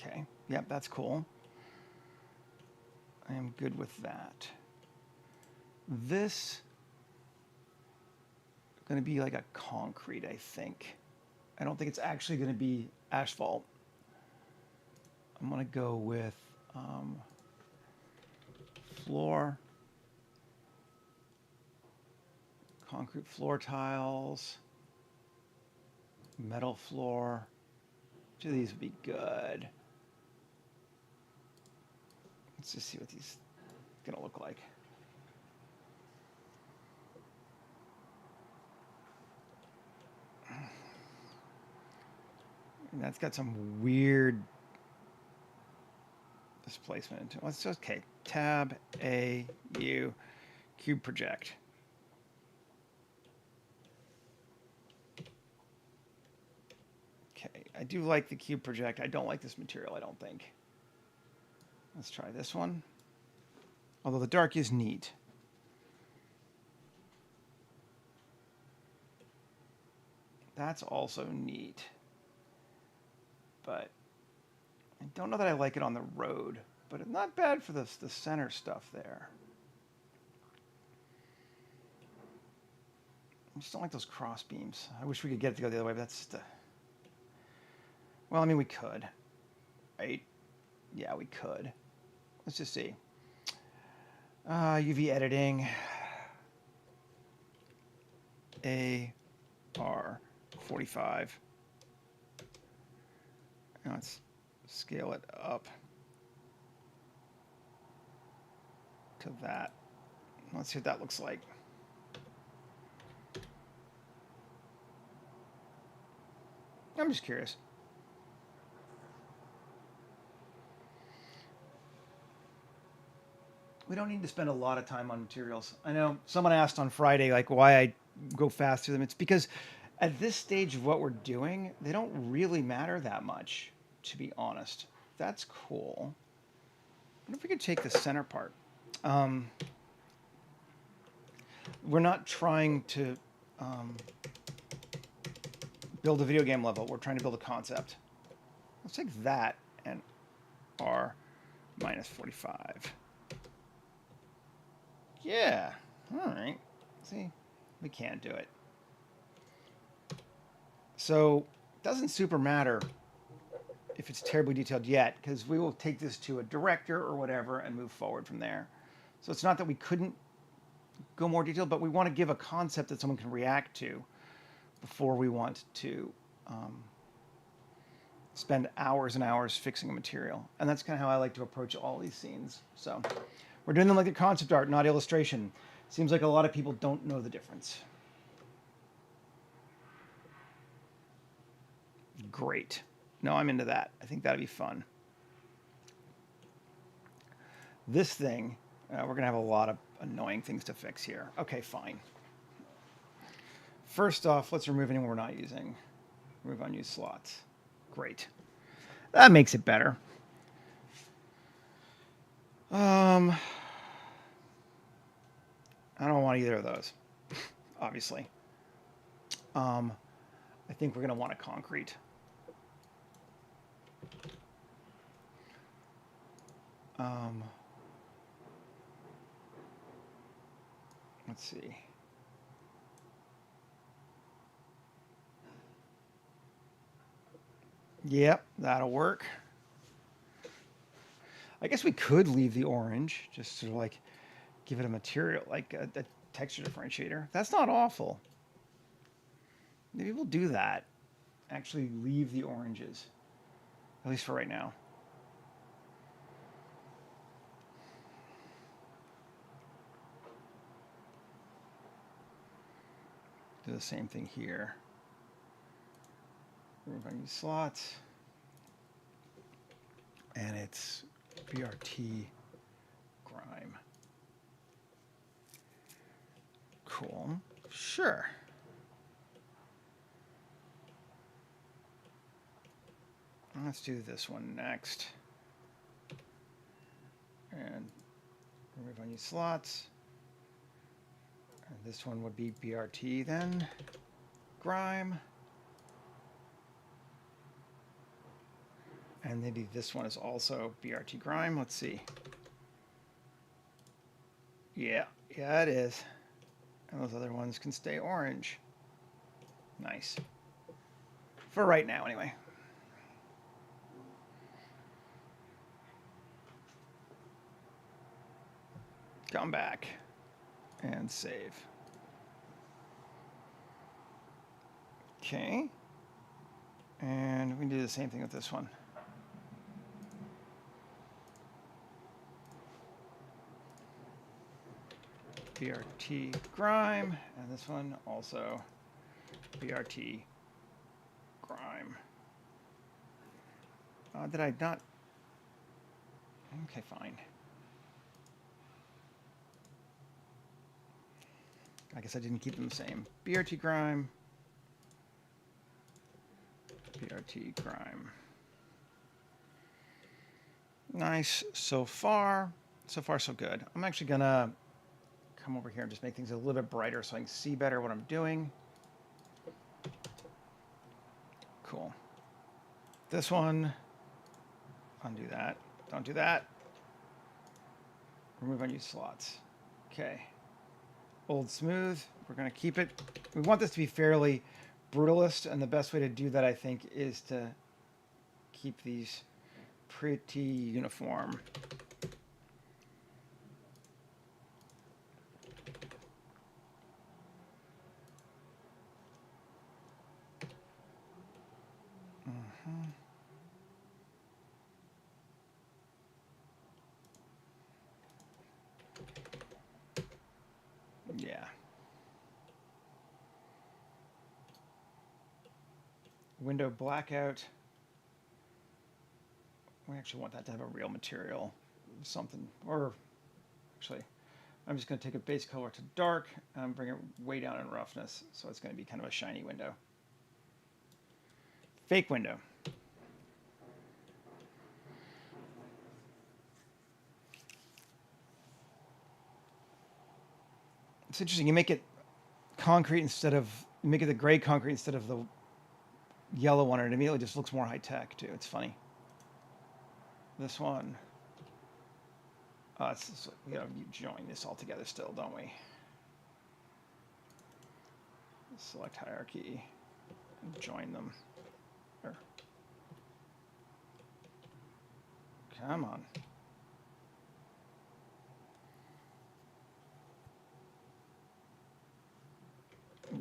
Okay, yep, that's cool. I am good with that. This is going to be like a concrete, I think. I don't think it's actually going to be asphalt. I'm going to go with floor, concrete floor tiles, metal floor, Which of these would be good? Let's just see what these are going to look like. And that's got some weird displacement. Let's just, okay, tab A U cube project. Okay, I do like the cube project. I don't like this material, I don't think. Let's try this one. Although the dark is neat. That's also neat. But I don't know that I like it on the road. But it's not bad for the center stuff there. I just don't like those cross beams. I wish we could get it to go the other way, but that's just well, I mean, we could. Right? Yeah, we could. Let's just see. UV editing. AR45. Now let's scale it up to that. Let's see what that looks like. I'm just curious. We don't need to spend a lot of time on materials. I know someone asked on Friday, like, why I go fast through them. It's because at this stage of what we're doing, they don't really matter that much, to be honest. That's cool. What if we could take the center part? We're not trying to build a video game level. We're trying to build a concept. Let's take that and R minus 45. Yeah, all right. See, we can't do it. So it doesn't super matter if it's terribly detailed yet, because we will take this to a director or whatever and move forward from there. So it's not that we couldn't go more detailed, but we want to give a concept that someone can react to before we want to spend hours and hours fixing a material. And that's kind of how I like to approach all these scenes. So we're doing them like a concept art, not illustration. Seems like a lot of people don't know the difference. Great. No, I'm into that. I think that'd be fun. This thing, we're going to have a lot of annoying things to fix here. Okay, fine. First off, let's remove anyone we're not using. Remove unused slots. Great. That makes it better. I don't want either of those, obviously. I think we're going to want a concrete. Let's see. Yep, that'll work. I guess we could leave the orange, just to like give it a material, like a texture differentiator. That's not awful. Maybe we'll do that. Actually leave the oranges, at least for right now. Do the same thing here. Remove any slots. And it's BRT grime. Cool. Sure. Let's do this one next. And remove any slots. And this one would be BRT then. Grime. And maybe this one is also BRT grime. Let's see. Yeah, it is. And those other ones can stay orange. Nice. For right now, anyway. Come back and save. Okay. And we can do the same thing with this one. BRT grime, and this one also BRT grime. Did I not? Okay, fine. I guess I didn't keep them the same. BRT grime. BRT grime. Nice so far. So far, so good. I'm actually gonna come over here and just make things a little bit brighter so I can see better what I'm doing. Cool. This one, undo that. Don't do that. Remove unused slots. Okay. Old smooth. We're going to keep it. We want this to be fairly brutalist, and the best way to do that, I think, is to keep these pretty uniform. Yeah. Window blackout. We actually want that to have a real material, something, or actually, I'm just going to take a base color to dark and bring it way down in roughness, so it's going to be kind of a shiny window. Fake window. It's interesting. You make it concrete instead of, you make it the gray concrete instead of the yellow one, and it immediately just looks more high tech too. It's funny. This one. It's just, we gotta join this all together still, don't we? Select hierarchy and join them. There. Come on.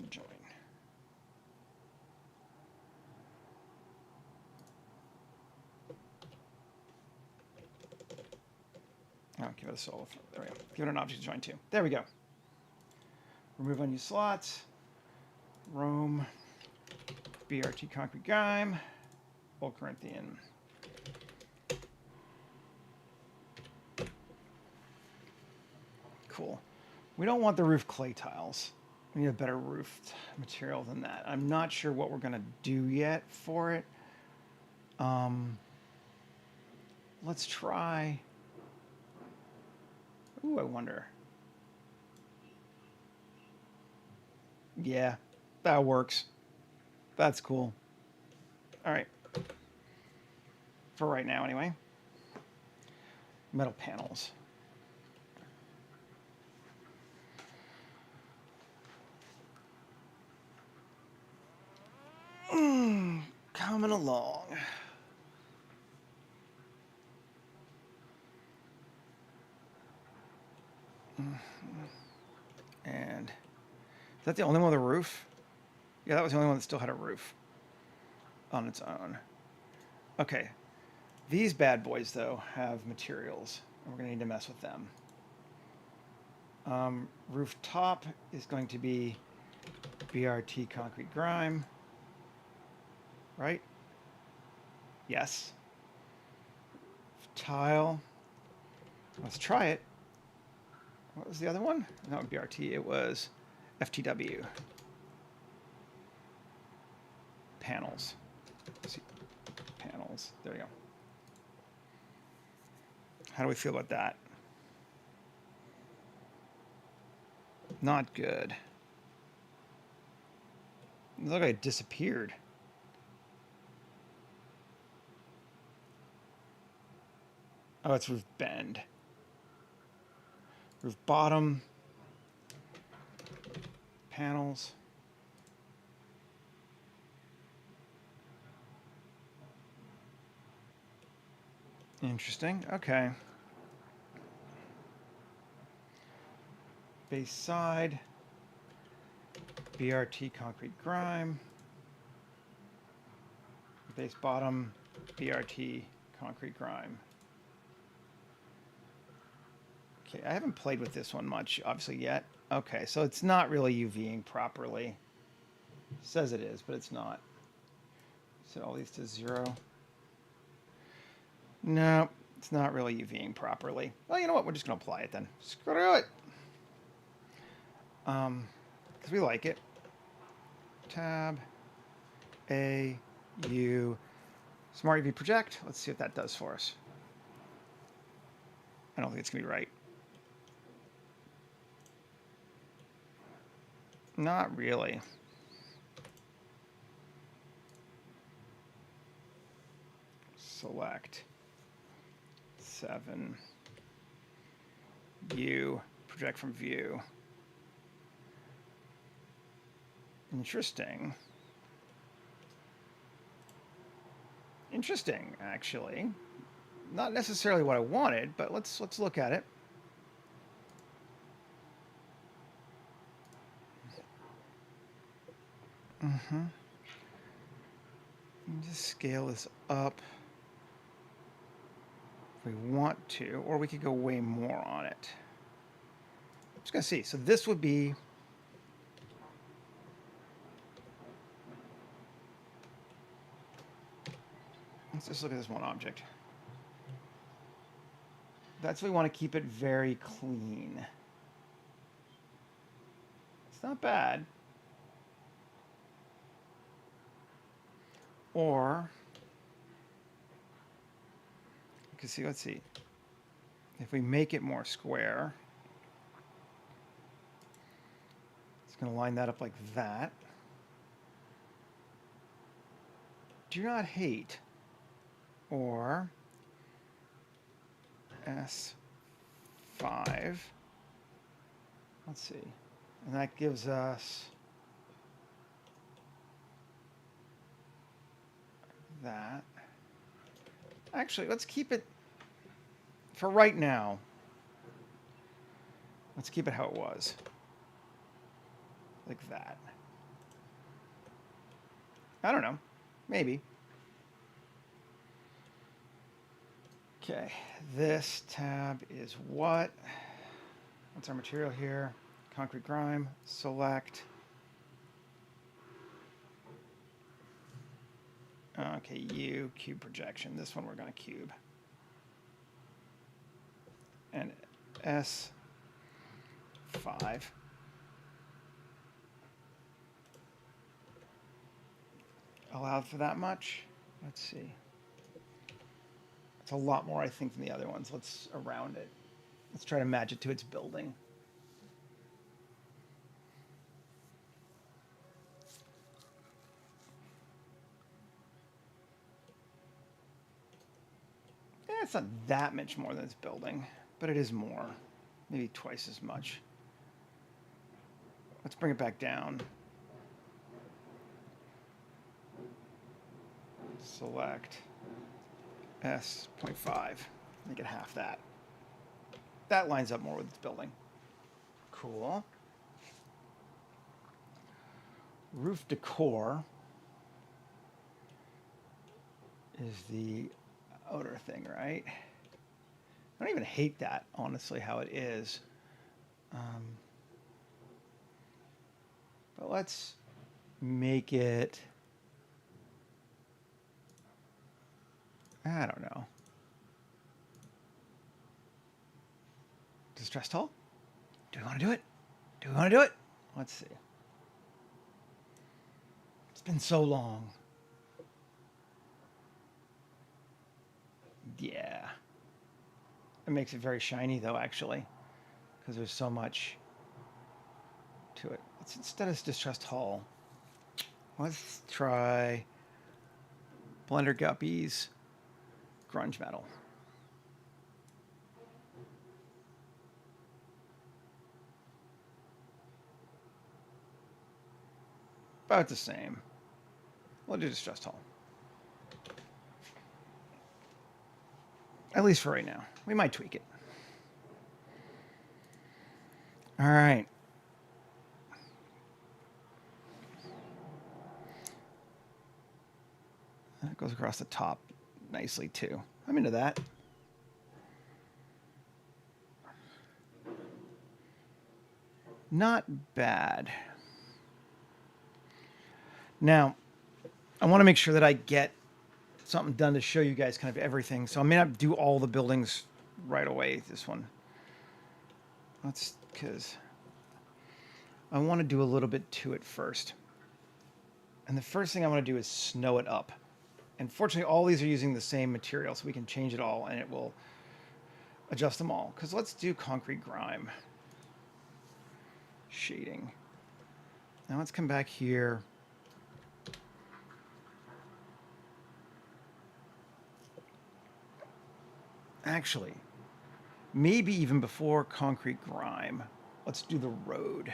Join. Oh, give it a solo. There we go. Give it an object to join to. There we go. Remove unused slots. Rome. BRT concrete grime. Old Corinthian. Cool. We don't want the roof clay tiles. We need a better roof material than that. I'm not sure what we're going to do yet for it. Let's try. Ooh, I wonder. Yeah, that works. That's cool. All right. For right now, anyway. Metal panels. Coming along. And is that the only one with a roof? Yeah, that was the only one that still had a roof on its own. Okay. These bad boys, though, have materials, and we're going to need to mess with them. Rooftop is going to be BRT concrete grime. Right? Yes. Tile. Let's try it. What was the other one? Not BRT. It was FTW. Panels. Let's see. Panels. There we go. How do we feel about that? Not good. It looked like it disappeared. Oh, it's roof bend. Roof bottom. Panels. Interesting. Okay. Base side. BRT concrete grime. base bottom, BRT, concrete grime. Okay, I haven't played with this one much, obviously, yet. Okay, so it's not really UVing properly. It says it is, but it's not. Set all these to 0. No, it's not really UVing properly. Well, you know what? We're just going to apply it then. Screw it. Because we like it. Tab, A, U, Smart UV Project. Let's see what that does for us. I don't think it's going to be right. Not really. Select 7. View. Project from view. Interesting. Interesting, actually. Not necessarily what I wanted, but let's look at it. Just scale this up if we want to, or we could go way more on it. I'm just gonna see. So this would be let's just look at this one object. That's what we want to keep it very clean. It's not bad. Or you can see, let's see. If we make it more square, it's going to line that up like that. Do not hate. Or S5. Let's see. And that gives us that. Actually, let's keep it for right now. Let's keep it how it was. Like that. I don't know. Maybe. Okay, this tab is what? What's our material here? Concrete grime, select. Okay, U, cube projection. This one we're going to cube. And S5. Allowed for that much? Let's see. It's a lot more, I think, than the other ones. Let's around it. Let's try to match it to its building. It's not that much more than its building, but it is more. Maybe twice as much. Let's bring it back down. Select S.5. Make it half that. That lines up more with its building. Cool. Roof decor is the outer thing, right? I don't even hate that, honestly, how it is. But let's make it, I don't know. Distress hull? Do we want to do it? Do we want to do it? Let's see. It's been so long. Yeah. It makes it very shiny, though, actually, because there's so much to it. Let's, instead of distressed hull, let's try Blender Guppies grunge metal. About the same. We'll do distressed hull. At least for right now. We might tweak it. All right. Goes across the top nicely too. I'm into that. Not bad. Now, I want to make sure that I get something done to show you guys kind of everything. So I may not do all the buildings right away, this one. That's because I want to do a little bit to it first. And the first thing I want to do is snow it up. And fortunately, all these are using the same material, so we can change it all and it will adjust them all. Because let's do concrete grime. Shading. Now let's come back here. Actually, maybe even before concrete grime, let's do the road.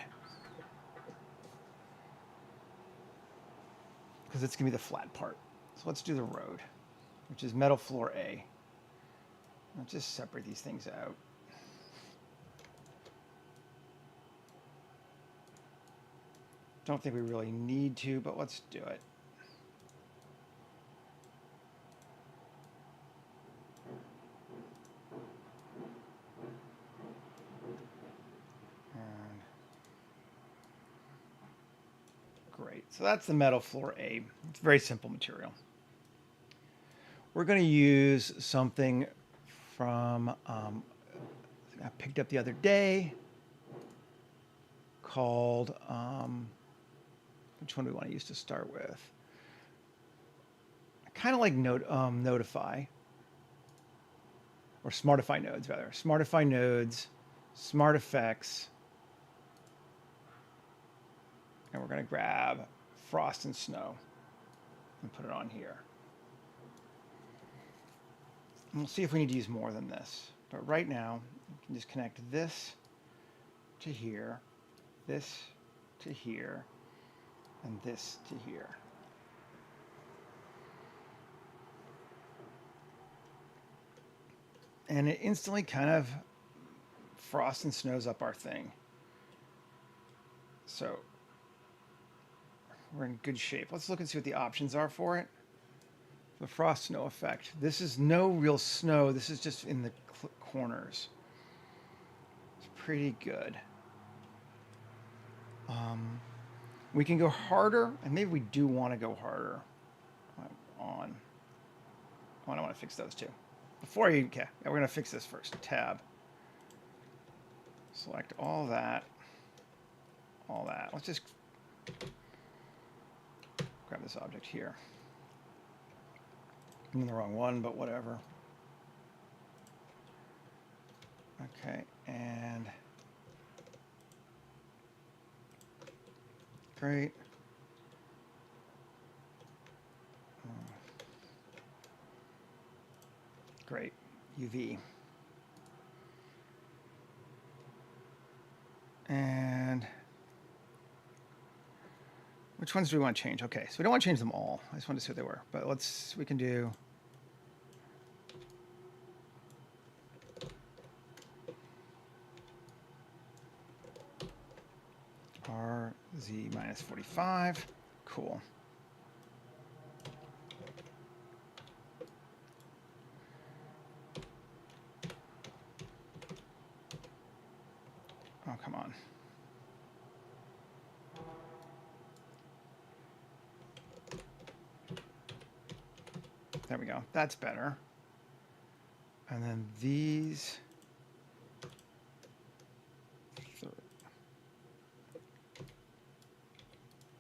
Because it's going to be the flat part. So let's do the road, which is metal floor A. Let's just separate these things out. Don't think we really need to, but let's do it. And great. So that's the metal floor A. It's very simple material. We're going to use something from I picked up the other day called which one do we want to use to start with? I kind of like Notify, or Smartify nodes rather. Smartify nodes, Smart Effects, and we're going to grab Frost and Snow and put it on here. And we'll see if we need to use more than this. But right now, you can just connect this to here, this to here, and this to here. And it instantly kind of frosts and snows up our thing. So we're in good shape. Let's look and see what the options are for it. The frost snow effect. This is no real snow. This is just in the corners. It's pretty good. We can go harder, and maybe we do want to go harder on. Oh, I want to fix those too. Before you, okay, we're going to fix this first. Tab. Select all that. All that. Let's just grab this object here. I'm in the wrong one, but whatever. Okay, and great. Great. UV. And which ones do we want to change? Okay, so we don't want to change them all. I just wanted to see what they were. But we can do RZ minus 45. Cool. Oh, come on. There we go. That's better. And then these.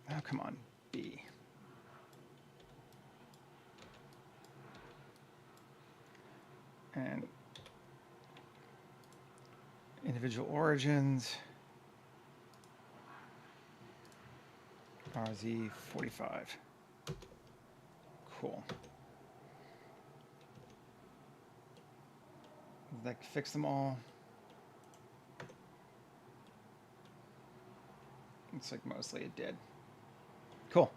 Oh, come on. B. And individual origins. RZ 45. Cool. Did that fix them all? Looks like mostly it did. Cool.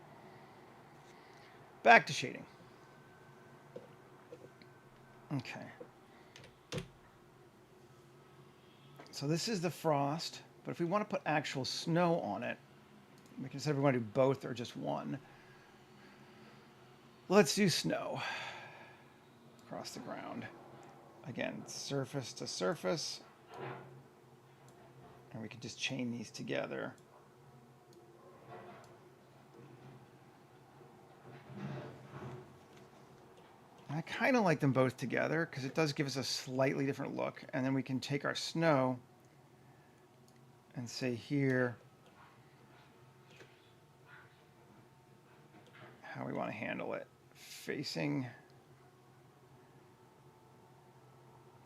Back to shading. Okay. So this is the frost, but if we want to put actual snow on it, we can decide if we want to do both or just one. Let's do snow across the ground. Again, surface to surface. And we can just chain these together. I kind of like them both together because it does give us a slightly different look. And then we can take our snow and say here how we want to handle it. Facing,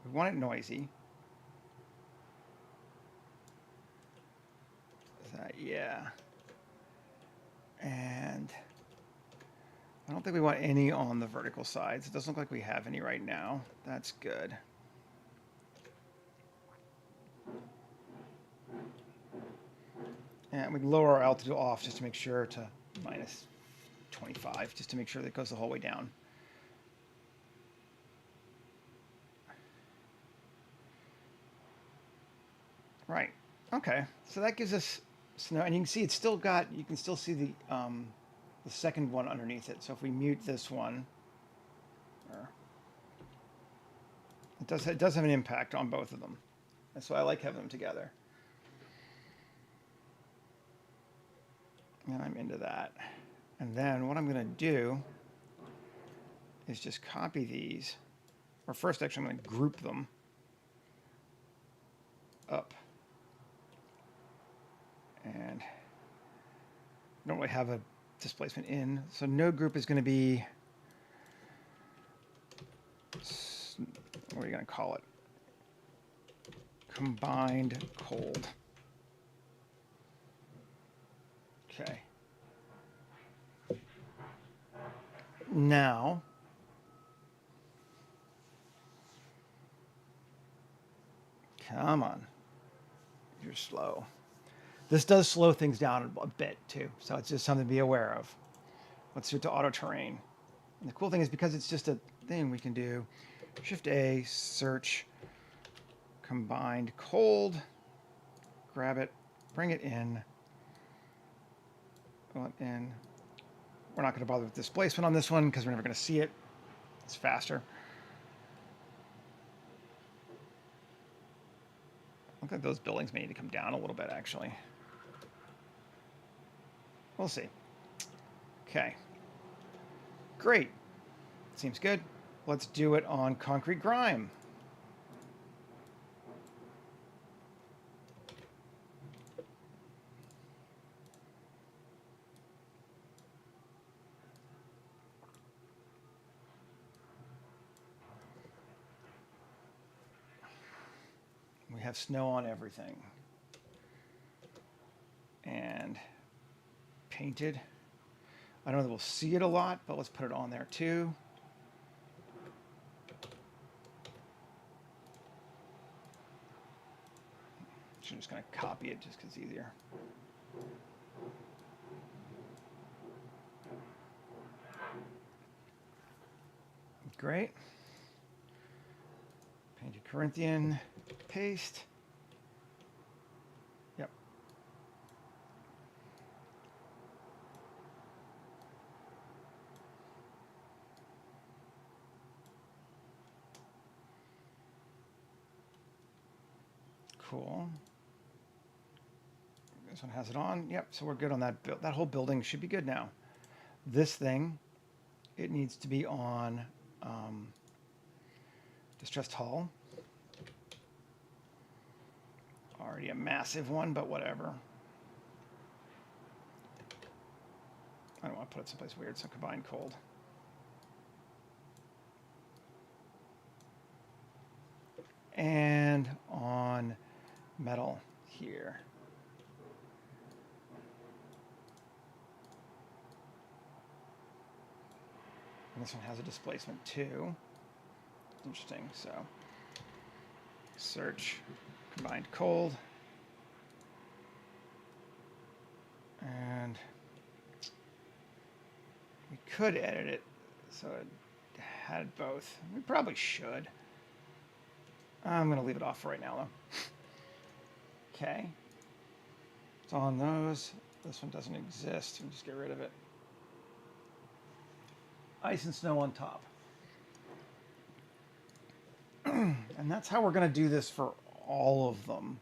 we want it noisy. Yeah. And I don't think we want any on the vertical sides. It doesn't look like we have any right now. That's good. And we can lower our altitude off just to make sure to minus 25, just to make sure that it goes the whole way down. Right. Okay. So that gives us snow, and you can see it's still got. You can still see the second one underneath it. So if we mute this one, it does have an impact on both of them. That's why I like having them together. And I'm into that. And then what I'm going to do is just copy these. Or first, actually, I'm going to group them up. And I don't really have a displacement in. So node group is going to be, what are you going to call it? Combined cold. Okay. Now, come on. You're slow. This does slow things down a bit too, so it's just something to be aware of. Let's do it to auto terrain. And the cool thing is because it's just a thing, we can do Shift A, search, combined cold, grab it, bring it in. And we're not going to bother with displacement on this one because we're never going to see it. It's faster. Look like those buildings may need to come down a little bit, actually. We'll see. Okay. Great. Seems good. Let's do it on concrete grime. We have snow on everything. And painted. I don't know that we'll see it a lot, but let's put it on there too. I'm just going to copy it just because it's easier. Great. Painted Corinthian, paste. Yep. Cool. This one has it on. Yep, so we're good on that. That whole building should be good now. This thing, it needs to be on distressed hull. Already a massive one, but whatever. I don't want to put it someplace weird, so combined cold. And on metal here. And this one has a displacement too. Interesting. So search combined cold. And we could edit it so it had both. We probably should. I'm going to leave it off for right now, though. Okay. It's on those. This one doesn't exist. We'll just get rid of it. ice and snow on top. And that's how we're going to do this for all of them.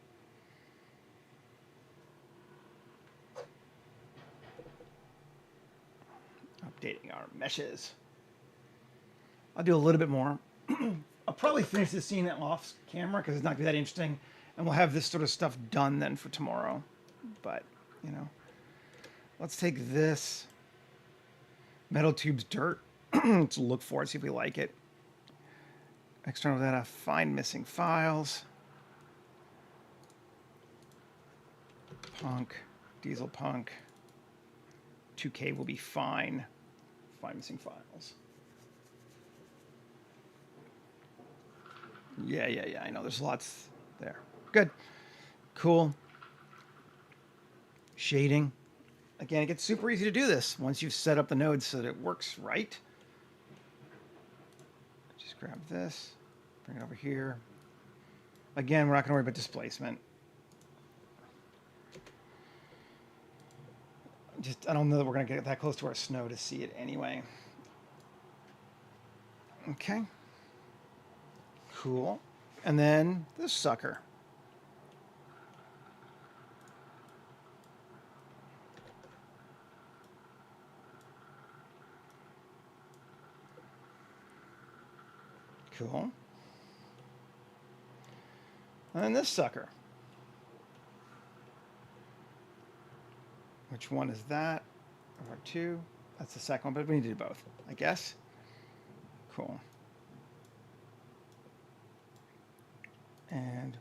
Updating our meshes. I'll do a little bit more. I'll probably finish this scene off camera because it's not going to be that interesting. And we'll have this sort of stuff done then for tomorrow. But, you know, let's take this metal tubes dirt. Let's look for it, see if we like it. External data, find missing files. Punk, diesel punk. 2K will be fine. Find missing files. Yeah, I know there's lots there. Good. Cool. Shading. Again, it gets super easy to do this once you've set up the nodes so that it works right. Just grab this, bring it over here. Again, we're not going to worry about displacement. I don't know that we're going to get that close to our snow to see it anyway. Okay. Cool. And then this sucker. Cool. And then this sucker. Which one is that? Or two? That's the second one, but we need to do both, I guess. Cool. And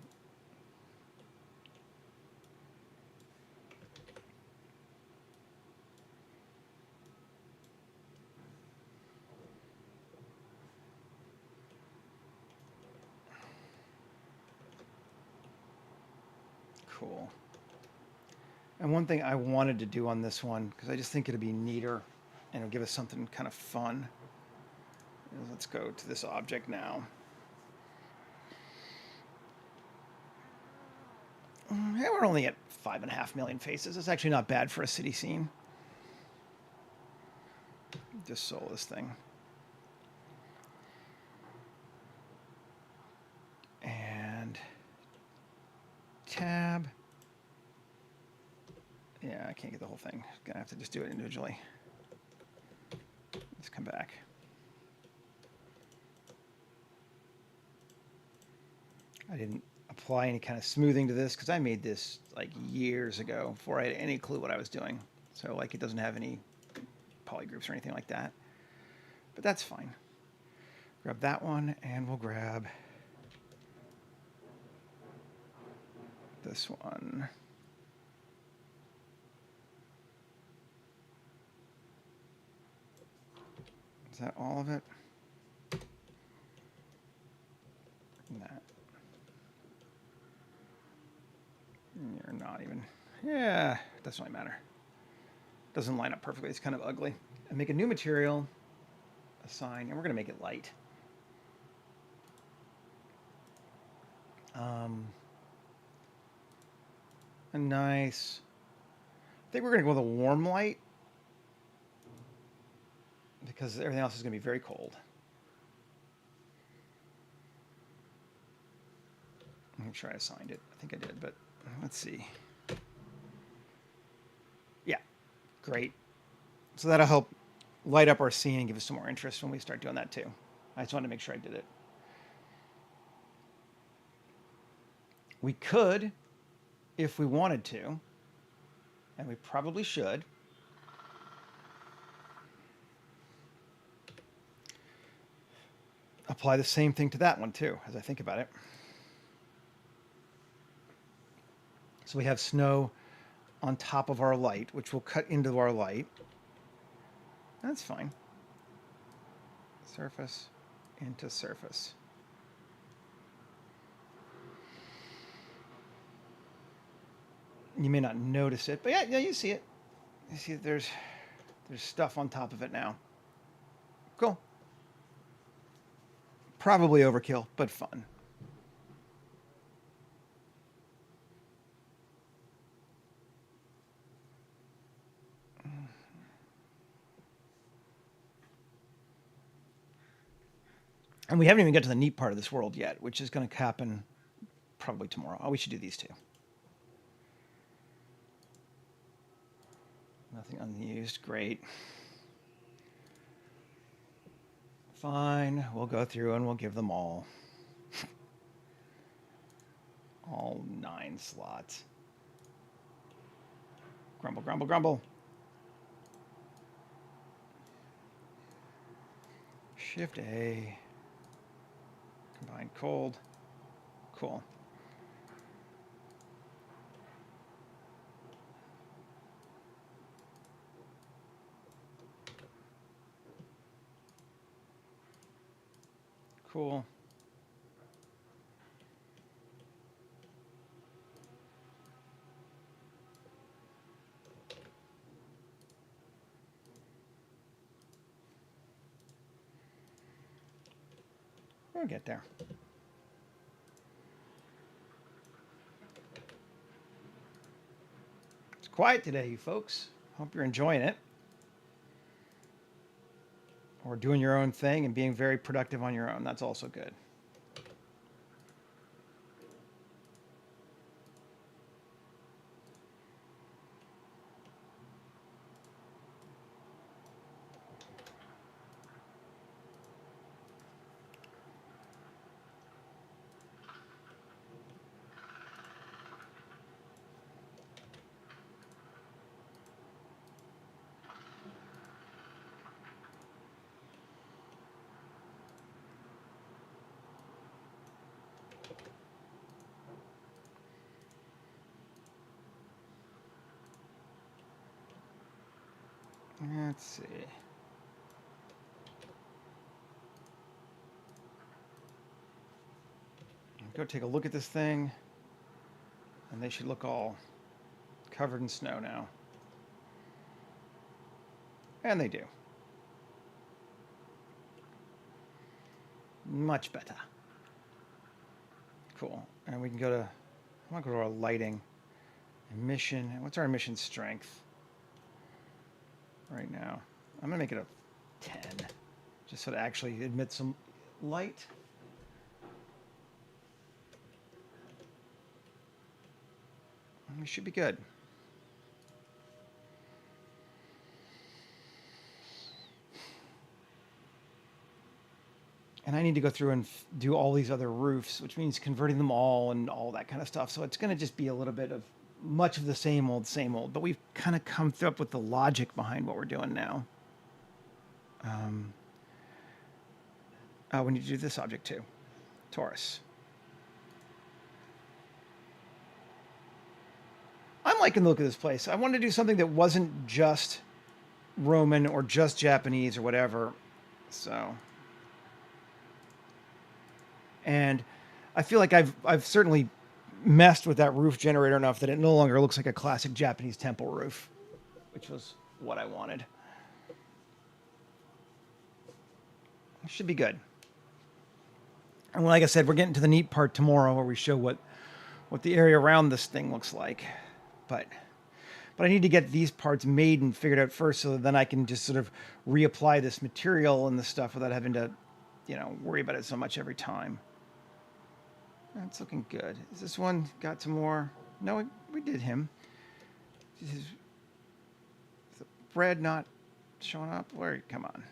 cool. And one thing I wanted to do on this one, because I just think it'd be neater and it'll give us something kind of fun, is let's go to this object now. Yeah, we're only at 5.5 million faces. It's actually not bad for a city scene. Just sold this thing. And tab. Yeah, I can't get the whole thing. Gonna have to just do it individually. Let's come back. I didn't apply any kind of smoothing to this because I made this like years ago before I had any clue what I was doing. So like it doesn't have any polygroups or anything like that. But that's fine. Grab that one and we'll grab this one. Is that all of it? That. You're not even. Yeah, it doesn't really matter. Doesn't line up perfectly. It's kind of ugly. And make a new material, assign, and we're going to make it light. A nice. I think we're going to go with a warm light because everything else is going to be very cold. Make sure I assigned it. I think I did, but let's see. Yeah, great. So that'll help light up our scene and give us some more interest when we start doing that too. I just wanted to make sure I did it. We could, if we wanted to, and we probably should, apply the same thing to that one too, as I think about it. So we have snow on top of our light, which will cut into our light. That's fine. Surface into surface. You may not notice it, but yeah, you see it. You see that there's stuff on top of it now. Cool. Probably overkill, but fun. And we haven't even got to the neat part of this world yet, which is going to happen probably tomorrow. Oh, we should do these two. Nothing unused. Great. Fine. We'll go through and we'll give them all 9 slots. Grumble, grumble, grumble. Shift A. Combine cold. Cool. Cool. We'll get there. It's quiet today, you folks. Hope you're enjoying it. Or doing your own thing and being very productive on your own. That's also good. Let's see. Go take a look at this thing, and they should look all covered in snow now. And they do. Much better. Cool. And we can go to, I want to go to our lighting. Emission. What's our emission strength right now? I'm going to make it a 10, just so it actually emits some light. We should be good. And I need to go through and do all these other roofs, which means converting them all and all that kind of stuff. So it's going to just be a little bit of much of the same old, but we've kind of come up with the logic behind what we're doing now. We need to do this object too. Taurus. I'm liking the look of this place. I wanted to do something that wasn't just Roman or just Japanese or whatever. So, and I feel like I've certainly messed with that roof generator enough that it no longer looks like a classic Japanese temple roof, which was what I wanted. It should be good. And like I said, we're getting to the neat part tomorrow where we show what the area around this thing looks like. But I need to get these parts made and figured out first, so that then I can just sort of reapply this material and this stuff without having to, worry about it so much every time. That's looking good. Is this one got some more? No, we did him. Is the bread not showing up? Where? Come on.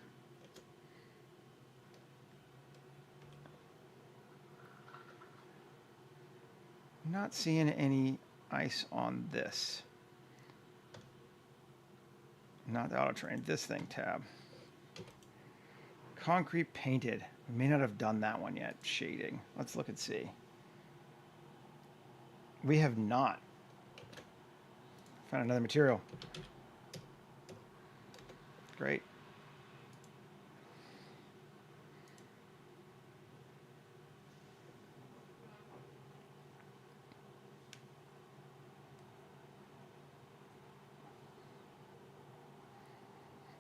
Not seeing any ice on this. Not the auto terrain. This thing tab. Concrete painted. We may not have done that one yet. Shading. Let's look and see. We have not. Found another material. Great.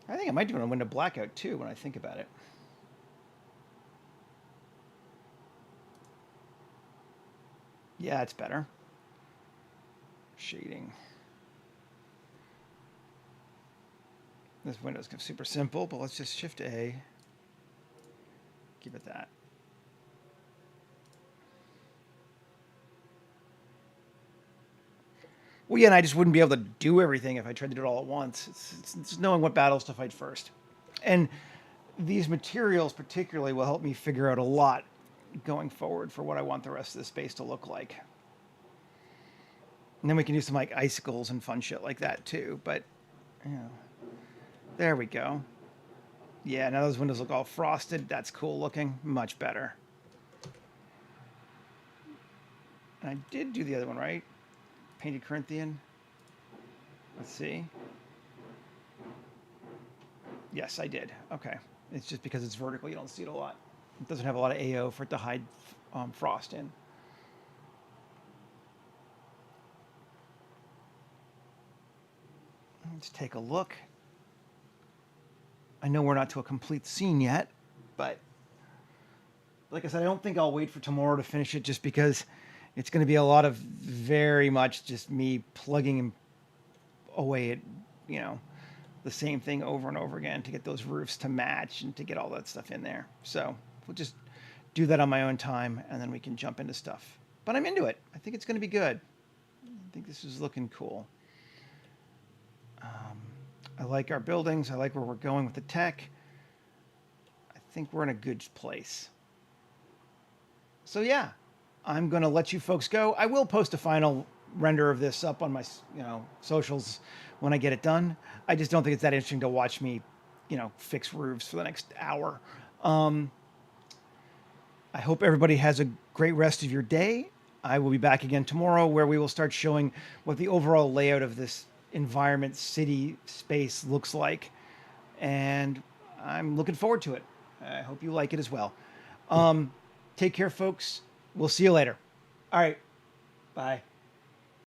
I think I might do a window blackout too when I think about it. Yeah, it's better. Shading. This window's super simple, but let's just Shift A. Keep it that. Well, yeah, and I just wouldn't be able to do everything if I tried to do it all at once. It's knowing what battles to fight first. And these materials particularly will help me figure out a lot going forward for what I want the rest of the space to look like. And then we can do some like icicles and fun shit like that too. But yeah, there we go. Yeah, now those windows look all frosted. That's cool looking. Much better. And I did do the other one, right? Painted Corinthian. Let's see. Yes, I did. Okay. It's just because it's vertical, you don't see it a lot. It doesn't have a lot of AO for it to hide frost in. Let's take a look. I know we're not to a complete scene yet, but like I said, I don't think I'll wait for tomorrow to finish it just because it's going to be a lot of very much just me plugging away at, you know, the same thing over and over again to get those roofs to match and to get all that stuff in there. So we'll just do that on my own time and then we can jump into stuff. But I'm into it. I think it's going to be good. I think this is looking cool. I like our buildings. I like where we're going with the tech. I think we're in a good place. So yeah, I'm going to let you folks go. I will post a final render of this up on my, socials when I get it done. I just don't think it's that interesting to watch me, fix roofs for the next hour. I hope everybody has a great rest of your day. I will be back again tomorrow where we will start showing what the overall layout of this environment, city, space looks like. And I'm looking forward to it. I hope you like it as well. Take care, folks. We'll see you later. All right. Bye.